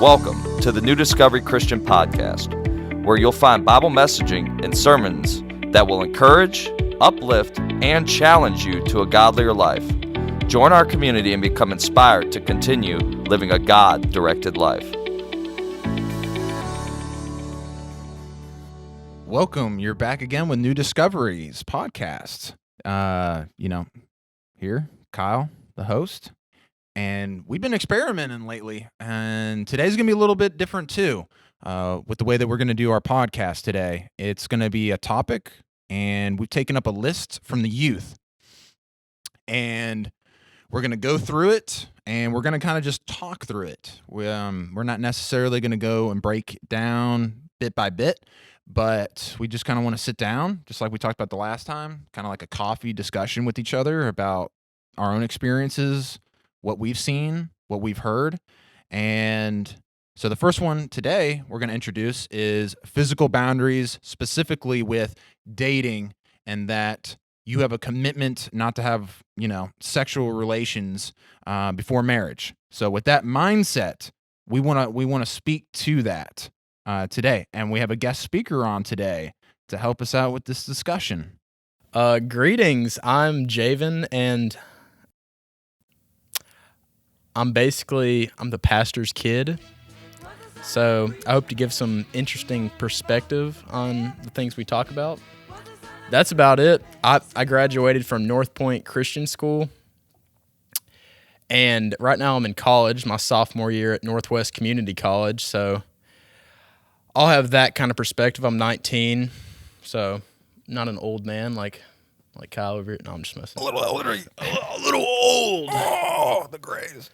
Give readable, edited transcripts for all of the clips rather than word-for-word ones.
Welcome to the New Discovery Christian Podcast, where you'll find Bible messaging and sermons that will encourage, uplift, and challenge you to a godlier life. Join our community and become inspired to continue living a God-directed life. Welcome. You're back again with New Discoveries Podcast. Here, Kyle, the host. And we've been experimenting lately, and today's going to be a little bit different too, with the way that we're going to do our podcast today. It's going to be a topic, and we've taken up a list from the youth, and we're going to go through it, and we're going to kind of just talk through it. We're not necessarily going to go and break it down bit by bit, but we just kind of want to sit down, just like we talked about the last time, kind of like a coffee discussion with each other about our own experiences, what we've seen, what we've heard. And so the first one today we're going to introduce is physical boundaries, specifically with dating, and that you have a commitment not to have, sexual relations before marriage. So with that mindset, we want to speak to that today. And we have a guest speaker on today to help us out with this discussion. Greetings. I'm Javan, and I'm the pastor's kid, so I hope to give some interesting perspective on the things we talk about. That's about it. I graduated from North Point Christian School, and right now I'm in college, my sophomore year at Northwest Community College, so I'll have that kind of perspective. I'm 19, so not an old man like Kyle over here. No, I'm just messing. A little old. Oh, the grays.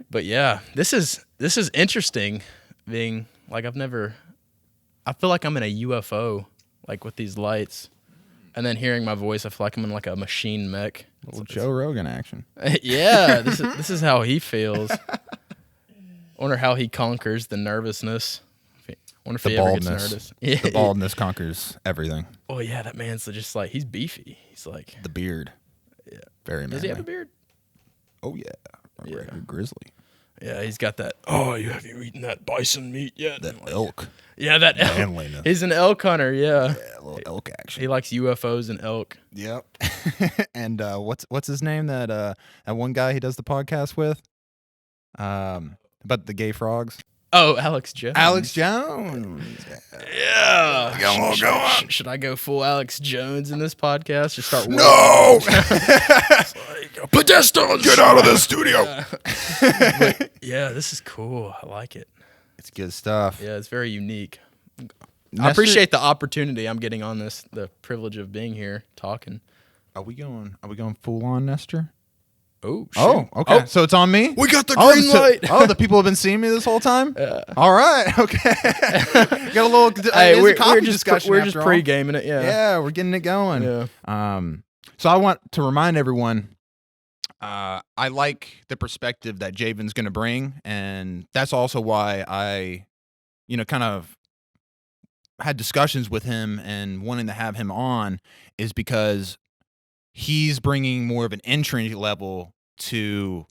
But yeah, this is interesting. Being like I feel like I'm in a UFO, like with these lights, and then hearing my voice, I feel like I'm in like a machine mech. A little Joe Rogan action. Yeah, this is how he feels. I wonder how he conquers the nervousness. I wonder if he ever gets nervous. Yeah. The baldness conquers everything. Oh yeah, that man's just like, he's beefy. He's like the beard. Yeah, very manly. Does he have a beard? Oh yeah, grizzly. Yeah, he's got that. Oh, have you eaten that bison meat yet? That elk. Yeah, that elk. Manliness. He's an elk hunter. Yeah, a little elk action. He likes UFOs and elk. Yep. And what's his name? That one guy he does the podcast with. About the gay frogs. Oh, Alex Jones. Alex Jones. Yeah. Should I go full Alex Jones in this podcast? Just start. No. Pedestrians, get out of the studio. But, yeah, this is cool. I like it. It's good stuff. Yeah, it's very unique. Nestor, I appreciate the opportunity I'm getting on this, the privilege of being here talking. Are we going full on, Nestor? Oh, shit. Oh, okay. So it's on me? We got the green light. The people have been seeing me this whole time? Yeah. All right. Okay. Got a little we're just pre-gaming it, yeah. Yeah, we're getting it going. Yeah. So I want to remind everyone, I like the perspective that Javan's going to bring, and that's also why I, kind of had discussions with him and wanting to have him on, is because he's bringing more of an entry level to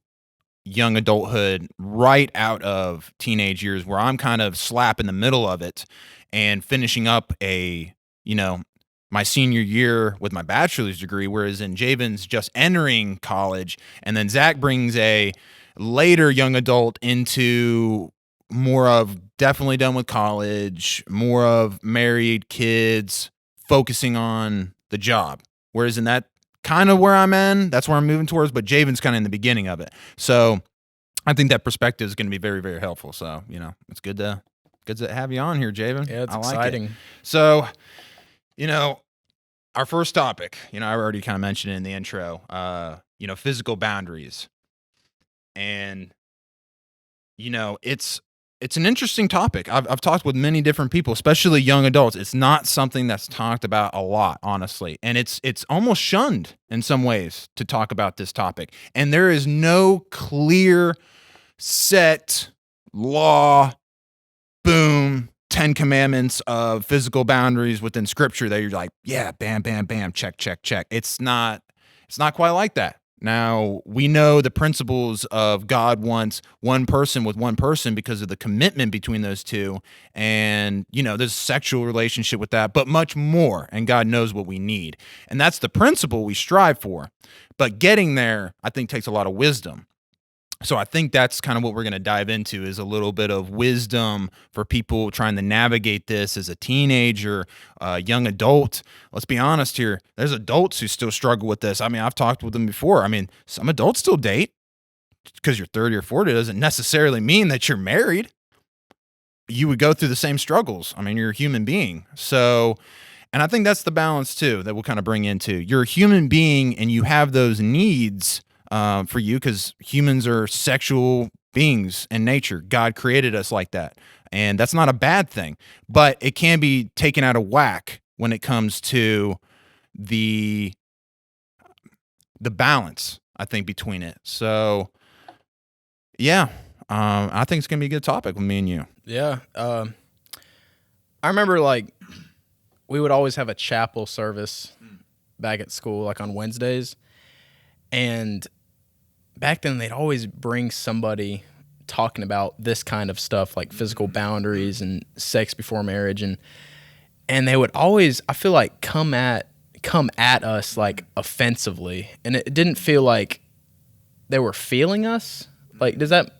young adulthood right out of teenage years, where I'm kind of slap in the middle of it and finishing up my senior year with my bachelor's degree, whereas in Javan's just entering college, and then Zach brings a later young adult into more of definitely done with college, more of married, kids, focusing on the job. Whereas in that kind of where I'm in, that's where I'm moving towards, but Javan's kind of in the beginning of it. So I think that perspective is going to be very, very helpful. So, it's good to have you on here, Javan. Yeah, it's exciting. It. So, our first topic, I already kind of mentioned it in the intro, physical boundaries. And, it's an interesting topic. I've talked with many different people, especially young adults. It's not something that's talked about a lot, honestly. And it's almost shunned in some ways to talk about this topic. And there is no clear set law, boom, 10 commandments of physical boundaries within scripture that you're like, yeah, bam, bam, bam, check, check, check. It's not quite like that. Now, we know the principles of God wants one person with one person because of the commitment between those two. And, there's a sexual relationship with that, but much more. And God knows what we need. And that's the principle we strive for. But getting there, I think, takes a lot of wisdom. So I think that's kind of what we're going to dive into, is a little bit of wisdom for people trying to navigate this as a teenager, young adult. Let's be honest here. There's adults who still struggle with this. I mean, I've talked with them before. I mean, some adults still date. Because you're 30 or 40 doesn't necessarily mean that you're married. You would go through the same struggles. I mean, you're a human being. So, and I think that's the balance too that we'll kind of bring into. You're a human being and you have those needs for you, because humans are sexual beings in nature. God created us like that. And that's not a bad thing, but it can be taken out of whack when it comes to the balance, I think, between it. So, yeah, I think it's going to be a good topic with me and you. Yeah. I remember, we would always have a chapel service back at school, on Wednesdays. And back then, they'd always bring somebody talking about this kind of stuff, like physical boundaries and sex before marriage, and they would always, I feel like, come at us offensively, and it didn't feel like they were feeling us. Does that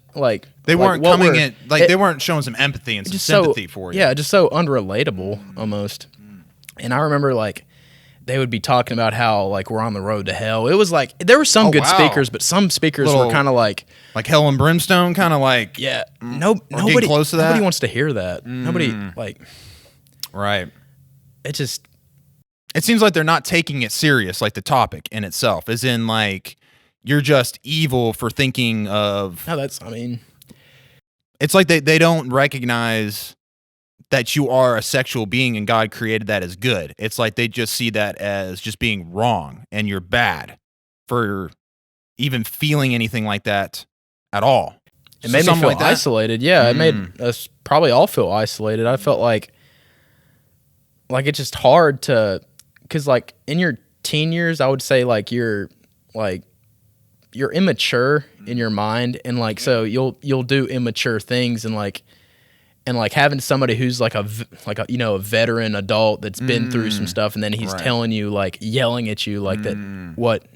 they weren't coming in they weren't showing some empathy and some sympathy for you? Yeah, just so unrelatable almost. And I remember they would be talking about how we're on the road to hell. It was there were some good speakers, but some speakers were kind of like hell and brimstone, kind of nobody close to that. Nobody wants to hear that. Nobody right. It seems like they're not taking it serious, the topic in itself, as in you're just evil for thinking of. No, it's like they don't recognize that you are a sexual being and God created that as good. It's like they just see that as just being wrong and you're bad for even feeling anything like that at all. It made me feel isolated. Yeah, it made us probably all feel isolated. I felt like it's just hard to, because in your teen years, I would say you're immature in your mind, and so you'll do immature things, and having somebody who's a veteran adult that's been through some stuff, and then he's telling you yelling at you that what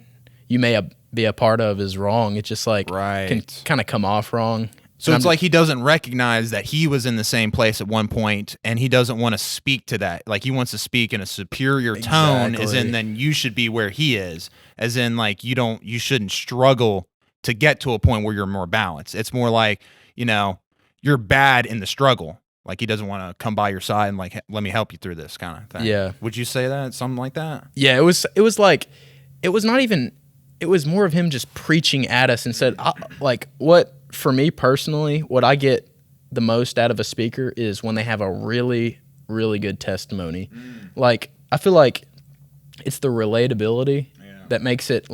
you may be a part of is wrong. It just can kind of come off wrong. So it's he doesn't recognize that he was in the same place at one point, and he doesn't want to speak to that. He wants to speak in a superior tone, as in then you should be where he is, as in you shouldn't struggle to get to a point where you're more balanced. It's more you're bad in the struggle. He doesn't want to come by your side and let me help you through this kind of thing. Yeah. Would you say that? Something like that? Yeah, it was not even, it was more of him just preaching at us and said, what, for me personally, what I get the most out of a speaker is when they have a really, really good testimony. I feel like it's the relatability that makes it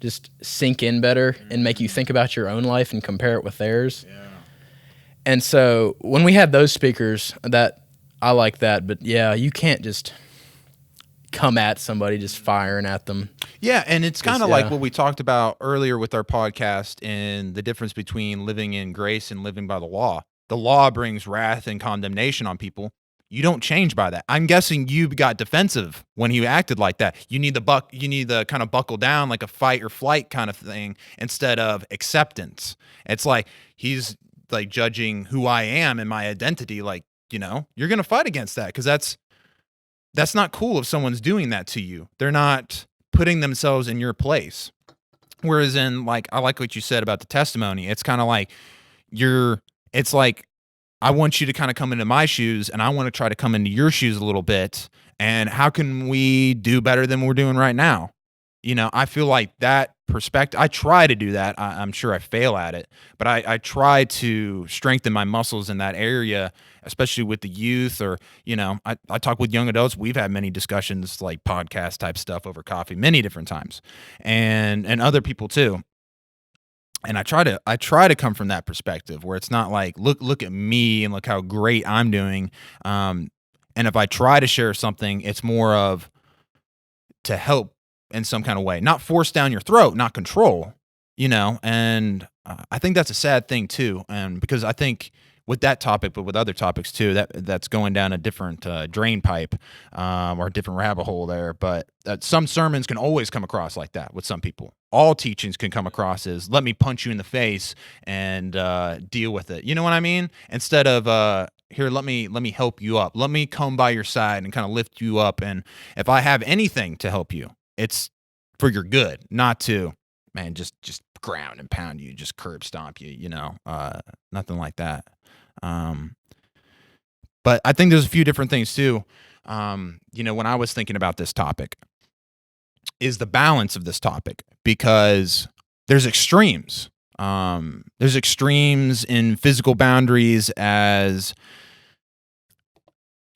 just sink in better and make you think about your own life and compare it with theirs. Yeah. And so when we had those speakers, that I like that, but yeah, you can't just come at somebody just firing at them. Yeah, and it's kind of like what we talked about earlier with our podcast, and the difference between living in grace and living by the law. The law brings wrath and condemnation on people. You don't change by that. I'm guessing you got defensive when he acted like that. You need the kind of buckle down, like a fight or flight kind of thing, instead of acceptance. It's he's judging who I am and my identity. You're going to fight against that, because that's not cool if someone's doing that to you. They're not putting themselves in your place. Whereas in I like what you said about the testimony. It's kind of I want you to kind of come into my shoes, and I want to try to come into your shoes a little bit. And how can we do better than we're doing right now? I feel like that perspective, I try to do that. I'm sure I fail at it, but I try to strengthen my muscles in that area, especially with the youth, or, I talk with young adults. We've had many discussions, podcast type stuff over coffee many different times, and other people too. And I try to come from that perspective where it's not look at me and look how great I'm doing. And if I try to share something, it's more of to help in some kind of way, not force down your throat, not control, and I think that's a sad thing too. And because I think with that topic, but with other topics too, that's going down a different drain pipe or a different rabbit hole there. But some sermons can always come across like that with some people. All teachings can come across as, let me punch you in the face and deal with it. You know what I mean? Instead of, here, let me help you up. Let me come by your side and kind of lift you up. And if I have anything to help you, it's for your good, not to, man, just ground and pound you, just curb stomp you, nothing like that. But I think there's a few different things too. When I was thinking about this topic, is the balance of this topic, because there's extremes. There's extremes in physical boundaries as,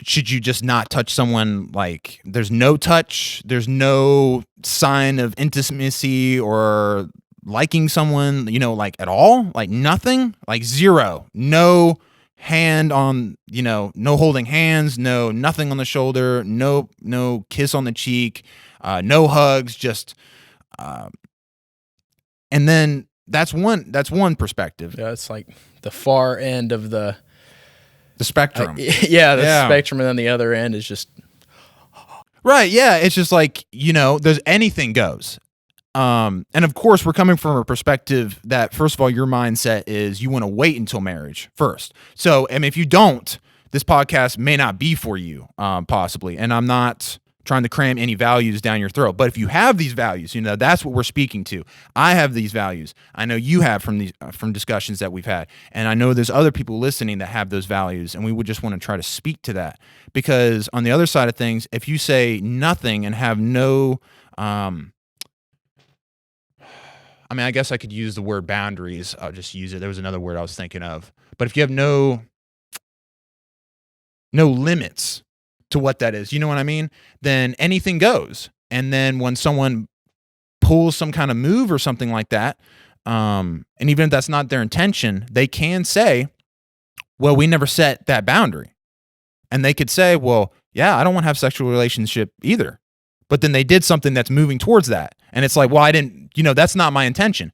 should you just not touch someone? Like, there's no touch, there's no sign of intimacy or liking someone, like at all, like nothing, like zero, no hand on, no holding hands, no nothing on the shoulder, no kiss on the cheek, no hugs, just, and then that's one perspective. Yeah, it's like the far end of the spectrum. Spectrum, and then the other end is just right. Yeah, it's just like, there's anything goes. And of course, we're coming from a perspective that, first of all, your mindset is you want to wait until marriage first. So, if you don't, this podcast may not be for you, possibly. And I'm not trying to cram any values down your throat. But if you have these values, that's what we're speaking to. I have these values. I know you have from discussions that we've had. And I know there's other people listening that have those values. And we would just want to try to speak to that. Because on the other side of things, if you say nothing and have no... I guess I could use the word boundaries. I'll just use it. There was another word I was thinking of. But if you have no limits to what that is, you know what I mean? Then anything goes. And then when someone pulls some kind of move or something like that, and even if that's not their intention, they can say, well, we never set that boundary. And they could say, well, yeah, I don't want to have sexual relationship either. But then they did something that's moving towards that. And it's like, well, I didn't, that's not my intention.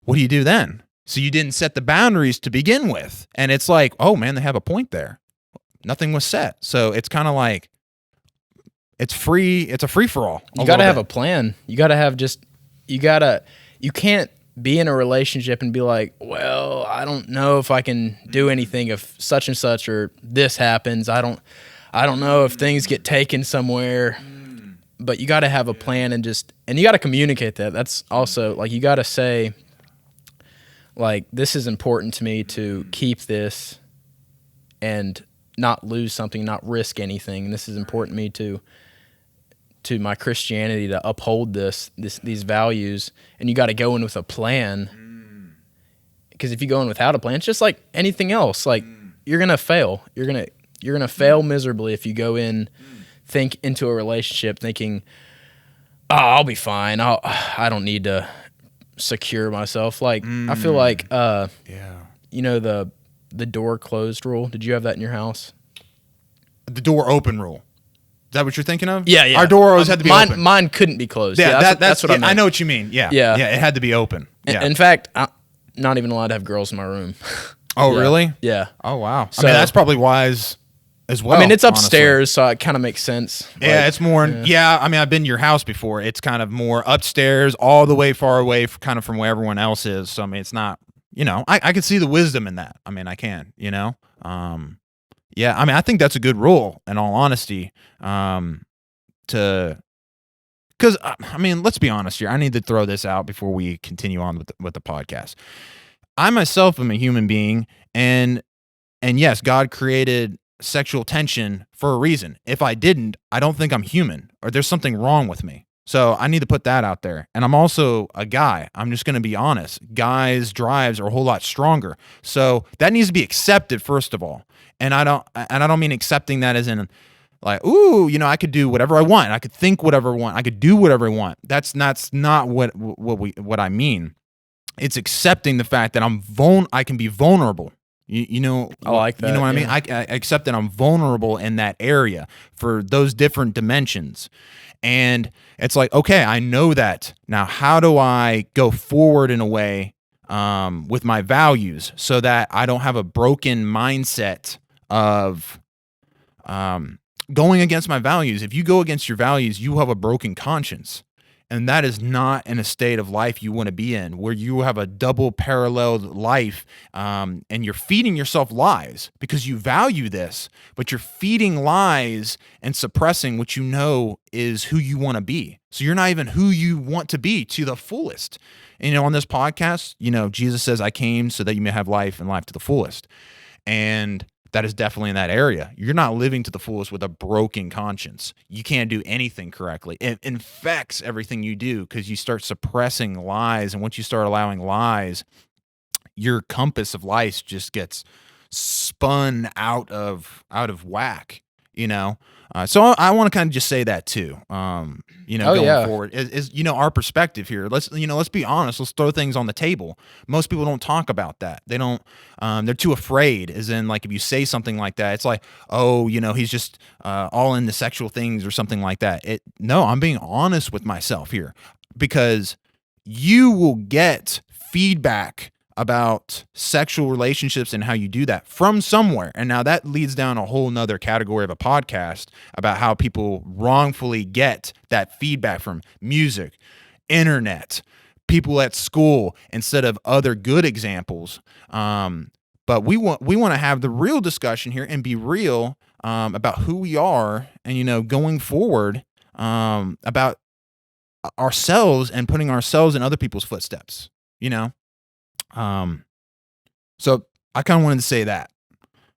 What do you do then? So you didn't set the boundaries to begin with. And it's like, oh man, they have a point there. Nothing was set. So it's kind of like, it's free. It's a free for all. You got to have a plan. You got to have you can't be in a relationship and be like, well, I don't know if I can do anything if such and such, or this happens. I don't know if things get taken somewhere. But you got to have a plan and you got to communicate that. That's also, like, you got to say, like, this is important to me to keep this and not lose something, not risk anything. And this is important to me to my Christianity, to uphold these values. And you got to go in with a plan. Because if you go in without a plan, it's just like anything else. Like, you're going to fail. You're going to fail miserably if you go into a relationship thinking, oh, I'll be fine. I don't need to secure myself. Like, I feel like, the door closed rule. Did you have that in your house? The door open rule. Is that what you're thinking of? Yeah. Our door always had to be open. Mine couldn't be closed. Yeah, that's what I meant. I know what you mean. Yeah. It had to be open. Yeah. In fact, I'm not even allowed to have girls in my room. Oh, really? Yeah. Oh, wow. So, that's probably wise as well. It's upstairs, honestly. So it kind of makes sense. Yeah, it's more. Yeah. I've been to your house before. It's kind of more upstairs, all the way far away, kind of from where everyone else is. So it's not. I can see the wisdom in that. I can. I think that's a good rule. In all honesty, because let's be honest here. I need to throw this out before we continue on with the podcast. I myself am a human being, and yes, God created sexual tension for a reason. If I didn't, I don't think I'm human, or there's something wrong with me. So I need to put that out there. And I'm also a guy. I'm just going to be honest. Guys' drives are a whole lot stronger. So that needs to be accepted, first of all. And I don't mean accepting that as in like, ooh, I could do whatever I want. I could think whatever I want. I could do whatever I want. That's not what I mean. It's accepting the fact that I can be vulnerable. I like that. You know what I mean? I accept that I'm vulnerable in that area for those different dimensions. And it's like, okay, I know that. Now, how do I go forward in a way with my values so that I don't have a broken mindset of going against my values? If you go against your values, you have a broken conscience. And that is not in a state of life you want to be in, where you have a double paralleled life, and you're feeding yourself lies because you value this, but you're feeding lies and suppressing what you know is who you want to be. So you're not even who you want to be to the fullest. And, on this podcast, Jesus says, I came so that you may have life and life to the fullest. And that is definitely in that area. You're not living to the fullest with a broken conscience. You can't do anything correctly. It infects everything you do because you start suppressing lies. And once you start allowing lies, your compass of life just gets spun out of whack, So I want to kind of just say that too. Going forward is our perspective here. Let's be honest. Let's throw things on the table. Most people don't talk about that. They don't. They're too afraid. As in, like, if you say something like that, it's like, oh, he's just all into sexual things or something like that. No, I'm being honest with myself here, because you will get feedback about sexual relationships and how you do that from somewhere. And now that leads down a whole nother category of a podcast about how people wrongfully get that feedback from music, internet, people at school, instead of other good examples. But we want to have the real discussion here and be real about who we are and, going forward about ourselves and putting ourselves in other people's footsteps, So I kind of wanted to say that.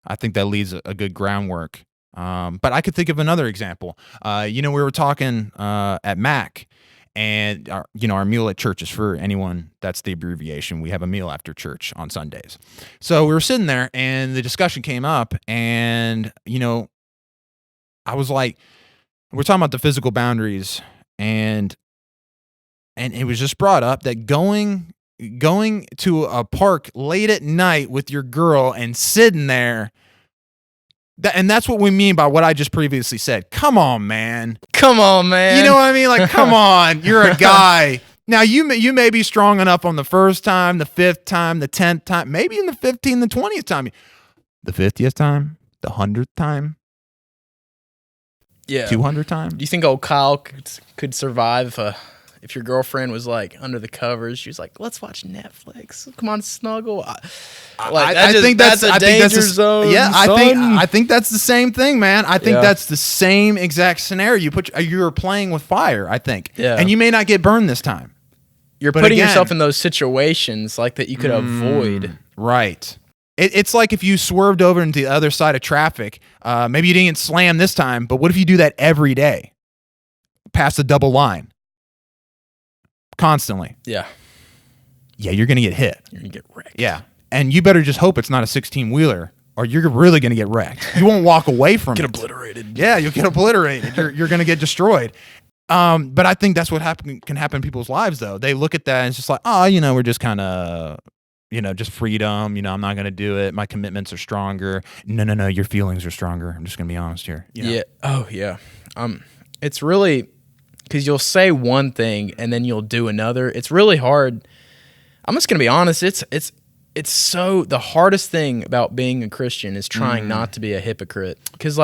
I think that leads a good groundwork. But I could think of another example. We were talking at Mac, and our meal at church is, for anyone, that's the abbreviation. We have a meal after church on Sundays. So we were sitting there, and the discussion came up, and I was like, we're talking about the physical boundaries, and it was just brought up that going to a park late at night with your girl and sitting there, and that's what we mean by what I just previously said. Come on, man. You know what I mean? Like, come on. You're a guy. Now, you may be strong enough on the first time, the fifth time, the 10th time, maybe in the 15th, the 20th time. The 50th time? The 100th time? Yeah. 200 time? Do you think old Kyle could survive if your girlfriend was like under the covers? She was like, "Let's watch Netflix. Come on, snuggle." I think that's a danger zone. Yeah, I think that's the same thing, man. I think that's the same exact scenario. You're playing with fire, I think. Yeah. And you may not get burned this time. You're putting yourself in those situations like that you could avoid. Right. It's like if you swerved over into the other side of traffic. Maybe you didn't slam this time, but what if you do that every day? Past the double line. Constantly. Yeah, you're going to get hit. You're going to get wrecked. Yeah. And you better just hope it's not a 16-wheeler, or you're really going to get wrecked. You won't walk away from it. Get obliterated. Yeah, you'll get obliterated. You're going to get destroyed. But I think that's what can happen in people's lives, though. They look at that and it's just like, oh, we're just kind of, just freedom. I'm not going to do it. My commitments are stronger. No, your feelings are stronger. I'm just going to be honest here. Yeah. Oh, yeah. It's really... because you'll say one thing and then you'll do another. It's really hard. I'm just going to be honest. It's so, the hardest thing about being a Christian is trying not to be a hypocrite. Because,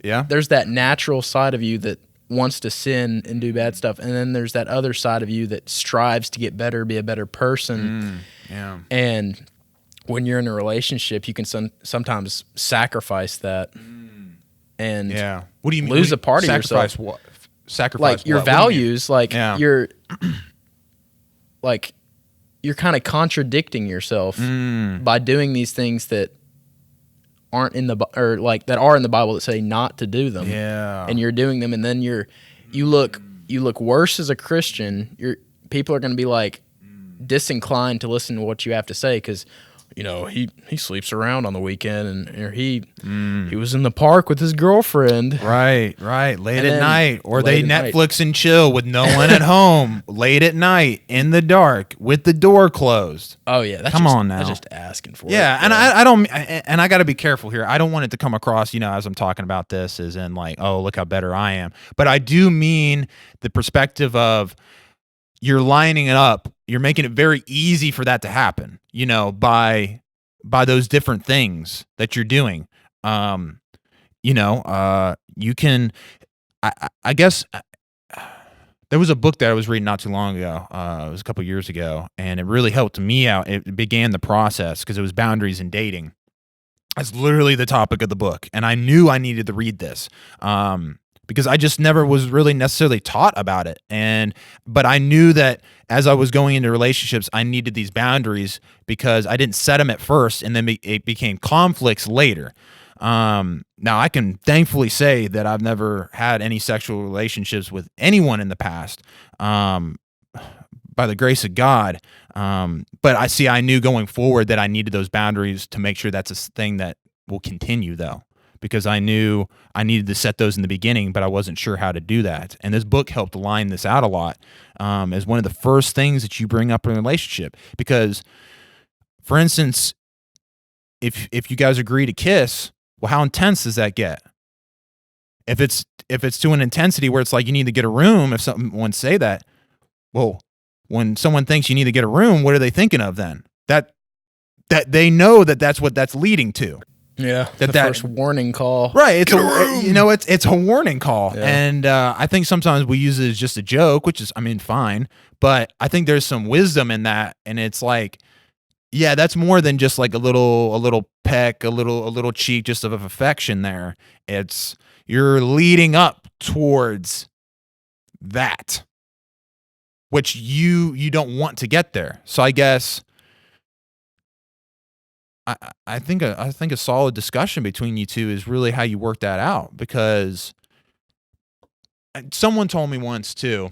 there's that natural side of you that wants to sin and do bad stuff. And then there's that other side of you that strives to get better, be a better person. Yeah. And when you're in a relationship, you can sometimes sacrifice that. And what do you mean? Lose a part of yourself. Sacrifice what? Sacrifice your what? values, you're you're kind of contradicting yourself by doing these things that aren't in the that are in the Bible that say not to do them. Yeah, and you're doing them, and then you look worse as a Christian. People are going to be disinclined to listen to what you have to say because he sleeps around on the weekend, and or he was in the park with his girlfriend. Right, late And at then night, or they late at night. Netflix and chill with no one at home, late at night in the dark with the door closed. Oh yeah, that's Come just, on now. That's just asking for it. Yeah, and I don't, and I got to be careful here. I don't want it to come across, as I'm talking about this, as in like, oh, look how better I am. But I do mean the perspective of you're lining it up. You're making it very easy for that to happen, by those different things that you're doing. You can, I guess. There was a book that I was reading not too long ago. It was a couple years ago, and it really helped me out. It began the process because it was boundaries in dating. That's literally the topic of the book, and I knew I needed to read this because I just never was really necessarily taught about it. But I knew that as I was going into relationships, I needed these boundaries because I didn't set them at first, and then it became conflicts later. Now I can thankfully say that I've never had any sexual relationships with anyone in the past, by the grace of God. But I knew going forward that I needed those boundaries to make sure that's a thing that will continue though, because I knew I needed to set those in the beginning, but I wasn't sure how to do that. And this book helped line this out a lot, as one of the first things that you bring up in a relationship, because for instance, if you guys agree to kiss, well, how intense does that get? If it's to an intensity where it's like you need to get a room, if someone say that, well, when someone thinks you need to get a room, what are they thinking of then? That they know that's what that's leading to. Yeah, the first warning call. Right, it's a warning call, yeah. And I think sometimes we use it as just a joke, which is, fine. But I think there's some wisdom in that, and it's like, yeah, that's more than just like a little peck, a little cheek, just of affection there. It's you're leading up towards that, which you don't want to get there. So I guess I think a solid discussion between you two is really how you work that out, because someone told me once too,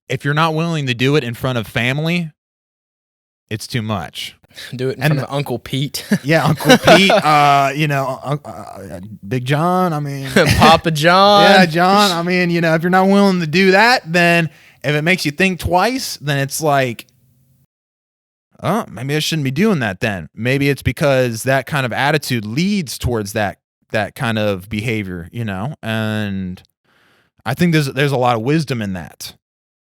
if you're not willing to do it in front of family, it's too much. Do it in front of Uncle Pete. Yeah, Uncle Pete. Big John. Papa John. Yeah, John. If you're not willing to do that, then if it makes you think twice, then it's like, oh, maybe I shouldn't be doing that then. Maybe it's because that kind of attitude leads towards that kind of behavior, And I think there's a lot of wisdom in that,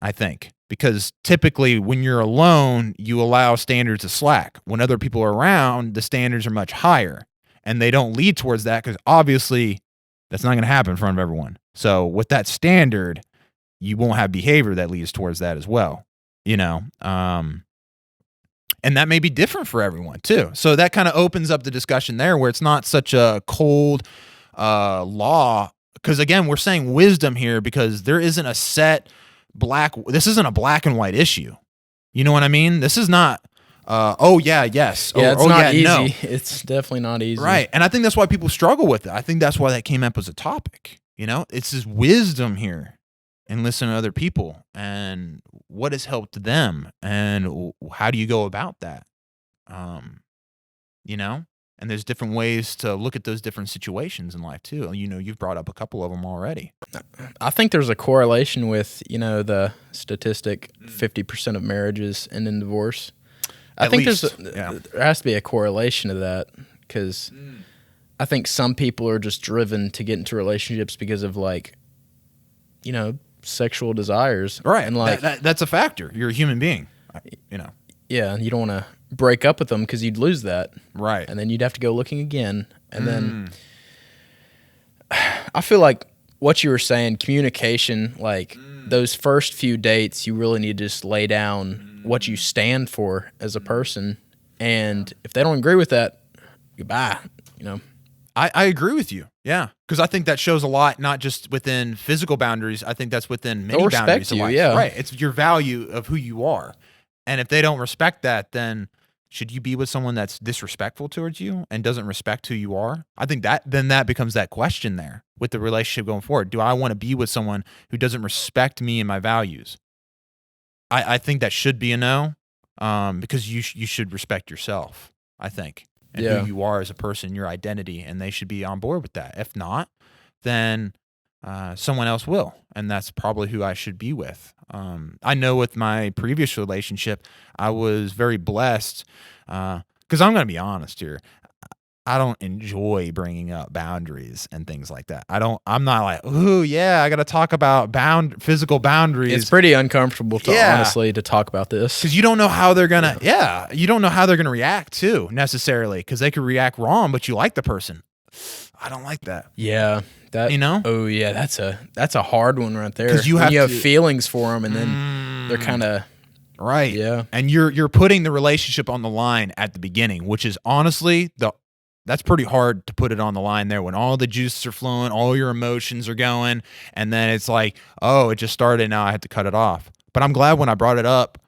I think. Because typically when you're alone, you allow standards to slack. When other people are around, the standards are much higher. And they don't lead towards that because obviously that's not going to happen in front of everyone. So with that standard, you won't have behavior that leads towards that as well. And that may be different for everyone too. So that kind of opens up the discussion there where it's not such a cold law. Because again, we're saying wisdom here because there isn't a set this isn't a black and white issue. You know what I mean? This is not, oh yeah, yes. Yeah, it's not easy. No. It's definitely not easy. Right. And I think that's why people struggle with it. I think that's why that came up as a topic. It's this wisdom here and listen to other people and what has helped them and how do you go about that? And there's different ways to look at those different situations in life too. You've brought up a couple of them already. I think there's a correlation with, the statistic 50% of marriages end in divorce. I think there has to be a correlation to that because I think some people are just driven to get into relationships because of sexual desires. Right. And that's a factor. You're a human being, Yeah, and you don't want to break up with them because you'd lose that. Right. And then you'd have to go looking again. And then I feel like what you were saying, communication, those first few dates, you really need to just lay down what you stand for as a person. And if they don't agree with that, goodbye, I agree with you. Yeah. Because I think that shows a lot, not just within physical boundaries. I think that's within many boundaries of life. Yeah. Right. It's your value of who you are. And if they don't respect that, then should you be with someone that's disrespectful towards you and doesn't respect who you are? I think that becomes that question there with the relationship going forward. Do I want to be with someone who doesn't respect me and my values? I think that should be a no, because you should respect yourself. I think, and Yeah. who you are as a person, your identity, and they should be on board with that. If not, then someone else will, and that's probably who I should be with. I know with my previous relationship, I was very blessed because I'm going to be honest here. I don't enjoy bringing up boundaries and things like that. I'm not like, ooh, yeah, I got to talk about physical boundaries. It's pretty uncomfortable honestly to talk about this. Because you don't know how they're going to, you don't know how they're going to react too, necessarily, because they could react wrong, but you like the person. I don't like that. Yeah. That, you know? Oh yeah, that's a hard one right there. Because you have have feelings for them, and then they're kind of right. Yeah, and you're putting the relationship on the line at the beginning, which is honestly that's pretty hard to put it on the line there when all the juices are flowing, all your emotions are going, and then it's like, oh, it just started, now I have to cut it off. But I'm glad when I brought it up.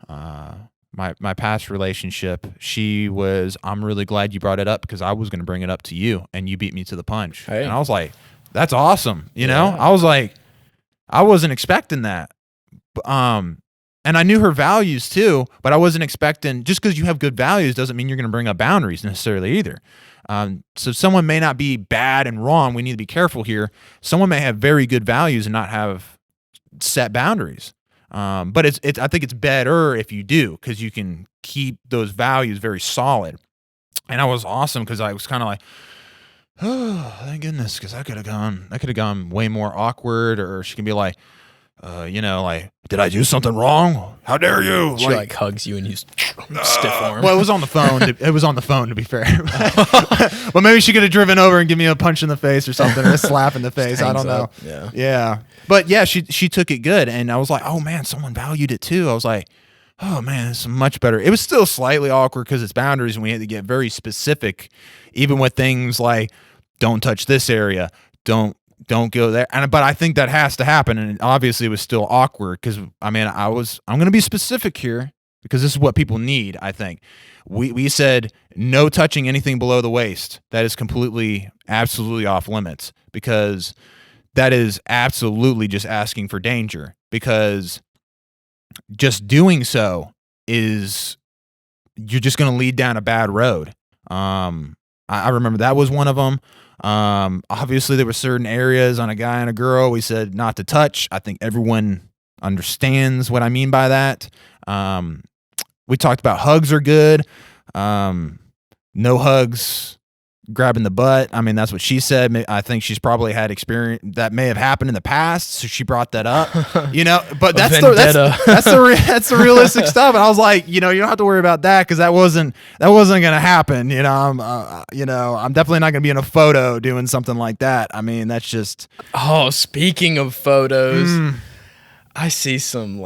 My past relationship, I'm really glad you brought it up because I was going to bring it up to you and you beat me to the punch. Hey. And I was like, that's awesome. You know, I was like, I wasn't expecting that. And I knew her values too, but I wasn't expecting, just because you have good values doesn't mean you're going to bring up boundaries necessarily either. So someone may not be bad and wrong. We need to be careful here. Someone may have very good values and not have set boundaries. But I think it's better if you do, because you can keep those values very solid. And I was awesome because I was kind of like, oh, thank goodness, because I could have gone way more awkward, or she can be like, like, did I do something wrong? How dare you? She like hugs you and you stiff arm. Well, it was on the phone. It was on the phone, to be fair. Well, maybe she could have driven over and give me a punch in the face or something, or a slap in the face. I don't know. Up. Yeah. Yeah. But yeah, she took it good, and I was like, oh man, someone valued it too. I was like, oh man, it's much better. It was still slightly awkward because it's boundaries, and we had to get very specific, even with things like, don't touch this area, don't go there. But I think that has to happen, and obviously it was still awkward because I'm going to be specific here because this is what people need. I think we said no touching anything below the waist. That is absolutely off limits, because that is absolutely just asking for danger, because just doing so is, you're just going to lead down a bad road. I remember that was one of them. Obviously there were certain areas on a guy and a girl we said not to touch. I think everyone understands what I mean by that. We talked about hugs are good. No hugs, grabbing the butt. I mean, that's what she said. I think she's probably had experience that may have happened in the past, so she brought that up. But that's the realistic stuff. And I was like, you don't have to worry about that, because that wasn't gonna happen. I'm definitely not gonna be in a photo doing something like that. I mean, that's just. Oh, speaking of photos, I see some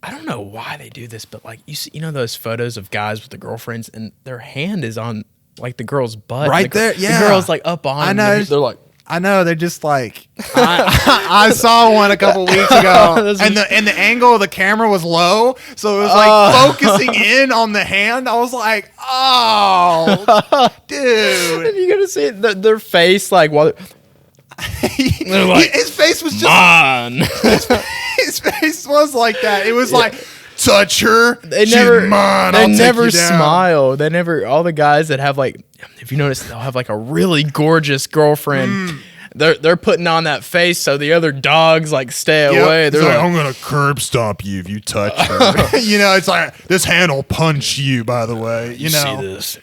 I don't know why they do this, but you see, those photos of guys with their girlfriends and their hand is on the girl's butt. Right there, yeah. The girl's up on. I know. They're like. I know, they're just like, I saw one a couple weeks ago, and the angle of the camera was low, so it was focusing in on the hand. I was like, oh, dude. And you gotta see their face, while they're like, his face was just, man. His face was like that. It was like, touch her. They never smile. They never. All the guys that have if you notice, they'll have a really gorgeous girlfriend. They're putting on that face so the other dogs stay away. They're I'm gonna curb stomp you if you touch her. It's like, this hand will punch you. By the way, you see this.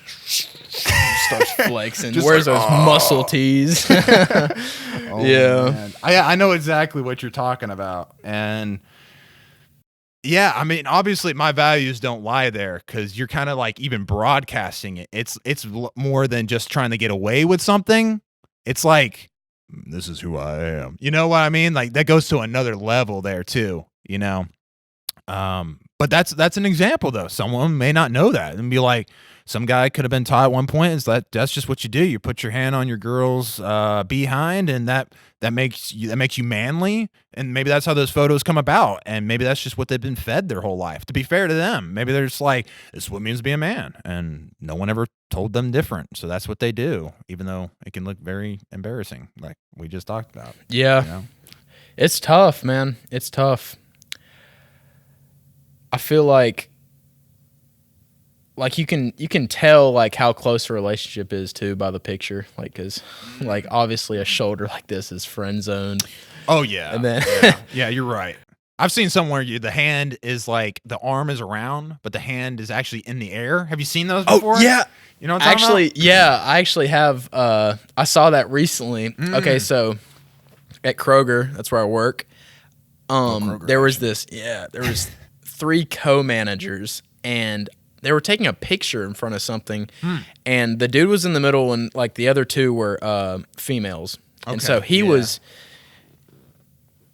Starts flexing. Where's those muscle tees? Yeah, man. I know exactly what you're talking about, and. Yeah, I mean, obviously my values don't lie there, because you're kind of even broadcasting it. It's more than just trying to get away with something. It's like, this is who I am. You know what I mean? That goes to another level there too, But that's an example though. Someone may not know that and be like, some guy could have been taught at one point is that's just what you do. You put your hand on your girl's behind, and that makes you manly, and maybe that's how those photos come about, and maybe that's just what they've been fed their whole life. To be fair to them, maybe they're just like, this is what it means to be a man, and no one ever told them different, so that's what they do, even though it can look very embarrassing, like we just talked about. Yeah, It's tough, man. It's tough. I feel like like you can tell like how close a relationship is too by the picture, like because like obviously a shoulder like this is friend zoned. Oh yeah, And then yeah, you're right. I've seen somewhere the hand is like the arm is around, but the hand is actually in the air. Have you seen those before? Oh yeah. You know what I'm talking Actually, about? yeah, I actually have. I saw that recently. Okay, so at Kroger, that's where I work. There was there was 3 co-managers, and they were taking a picture in front of something, and the dude was in the middle, and like the other 2 were females, and so he was.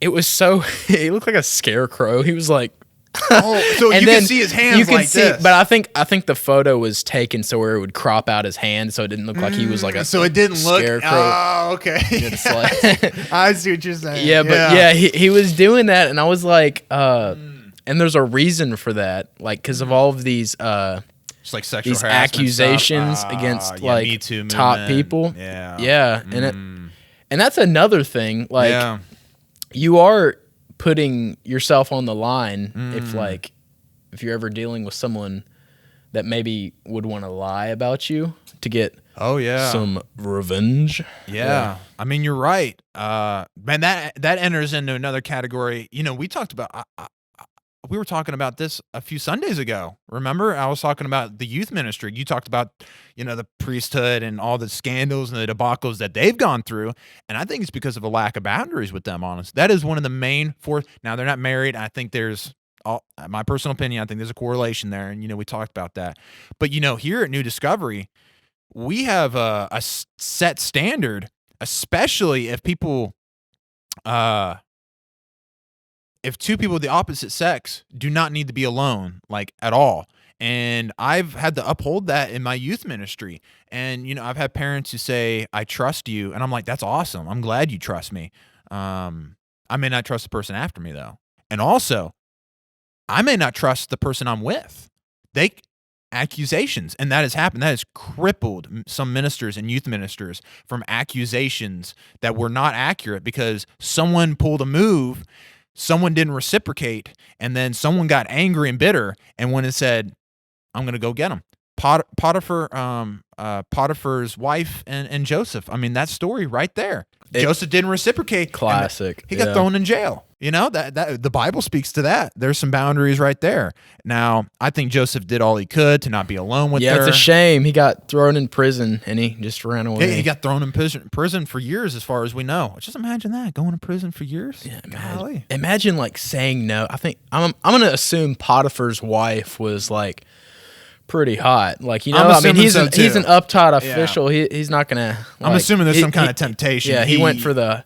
It was so. He looked like a scarecrow. He was like. Oh, so and you then can see his hands you can like see, this. but I think the photo was taken so where it would crop out his hand, so it didn't look like he was like a so it didn't look. scarecrow. Oh, okay. It's like, I see what you're saying. yeah, but yeah, he was doing that, and I was like, and there's a reason for that, like because of all of these Just like sexual these harassment accusations stuff. against Yeah, like Me Too top movement. people. Yeah. And that's another thing. Like yeah. you are putting yourself on the line if you're ever dealing with someone that maybe would want to lie about you to get some revenge. Yeah. I mean, you're right. Man, that enters into another category. You know, we talked about we were talking about this a few Sundays ago. Remember? I was talking about the youth ministry. You talked about, you know, the priesthood and all the scandals and the debacles that they've gone through. And I think it's because of a lack of boundaries with them, honest. That is one of the main Now, they're not married. I think there's, my personal opinion, I think there's a correlation there. And, you know, we talked about that. But, you know, here at New Discovery, we have a set standard, especially if people, if 2 people of the opposite sex do not need to be alone, like at all. And I've had to uphold that in my youth ministry. And, you know, I've had parents who say, I trust you. And I'm like, that's awesome. I'm glad you trust me. I may not trust the person after me, though. And also, I may not trust the person I'm with. Accusations. And that has happened. That has crippled some ministers and youth ministers from accusations that were not accurate because someone pulled a move, someone didn't reciprocate, and then someone got angry and bitter and went and said, I'm going to go get him. Potiphar's wife and Joseph. I mean, that story right there. Joseph didn't reciprocate. Classic. He got thrown in jail. You know, that the Bible speaks to that. There's some boundaries right there. Now, I think Joseph did all he could to not be alone with her. Yeah, it's a shame. He got thrown in prison and he just ran away. Yeah, he got thrown in prison for years, as far as we know. Just imagine that, going to prison for years. Yeah, imagine like saying no. I think I'm gonna assume Potiphar's wife was like pretty hot. Like, you know, I mean, he's an uptight official. Yeah. He's not gonna. Like, I'm assuming there's some kind of temptation. Yeah, he went for the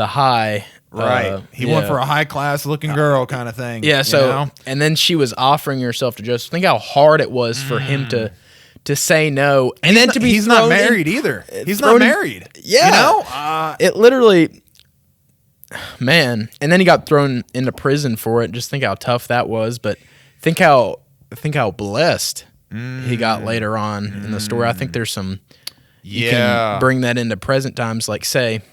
high. Right. He went for a high class looking girl kind of thing. Yeah. So, you know? And then she was offering herself to Joseph. Think how hard it was for him to say no, and then to be. He's not married either. He's not married. Yeah. You know, it literally. Man, and then he got thrown into prison for it. Just think how tough that was. But think how blessed he got later on in the story. I think there's some. You can bring that into present times, like say.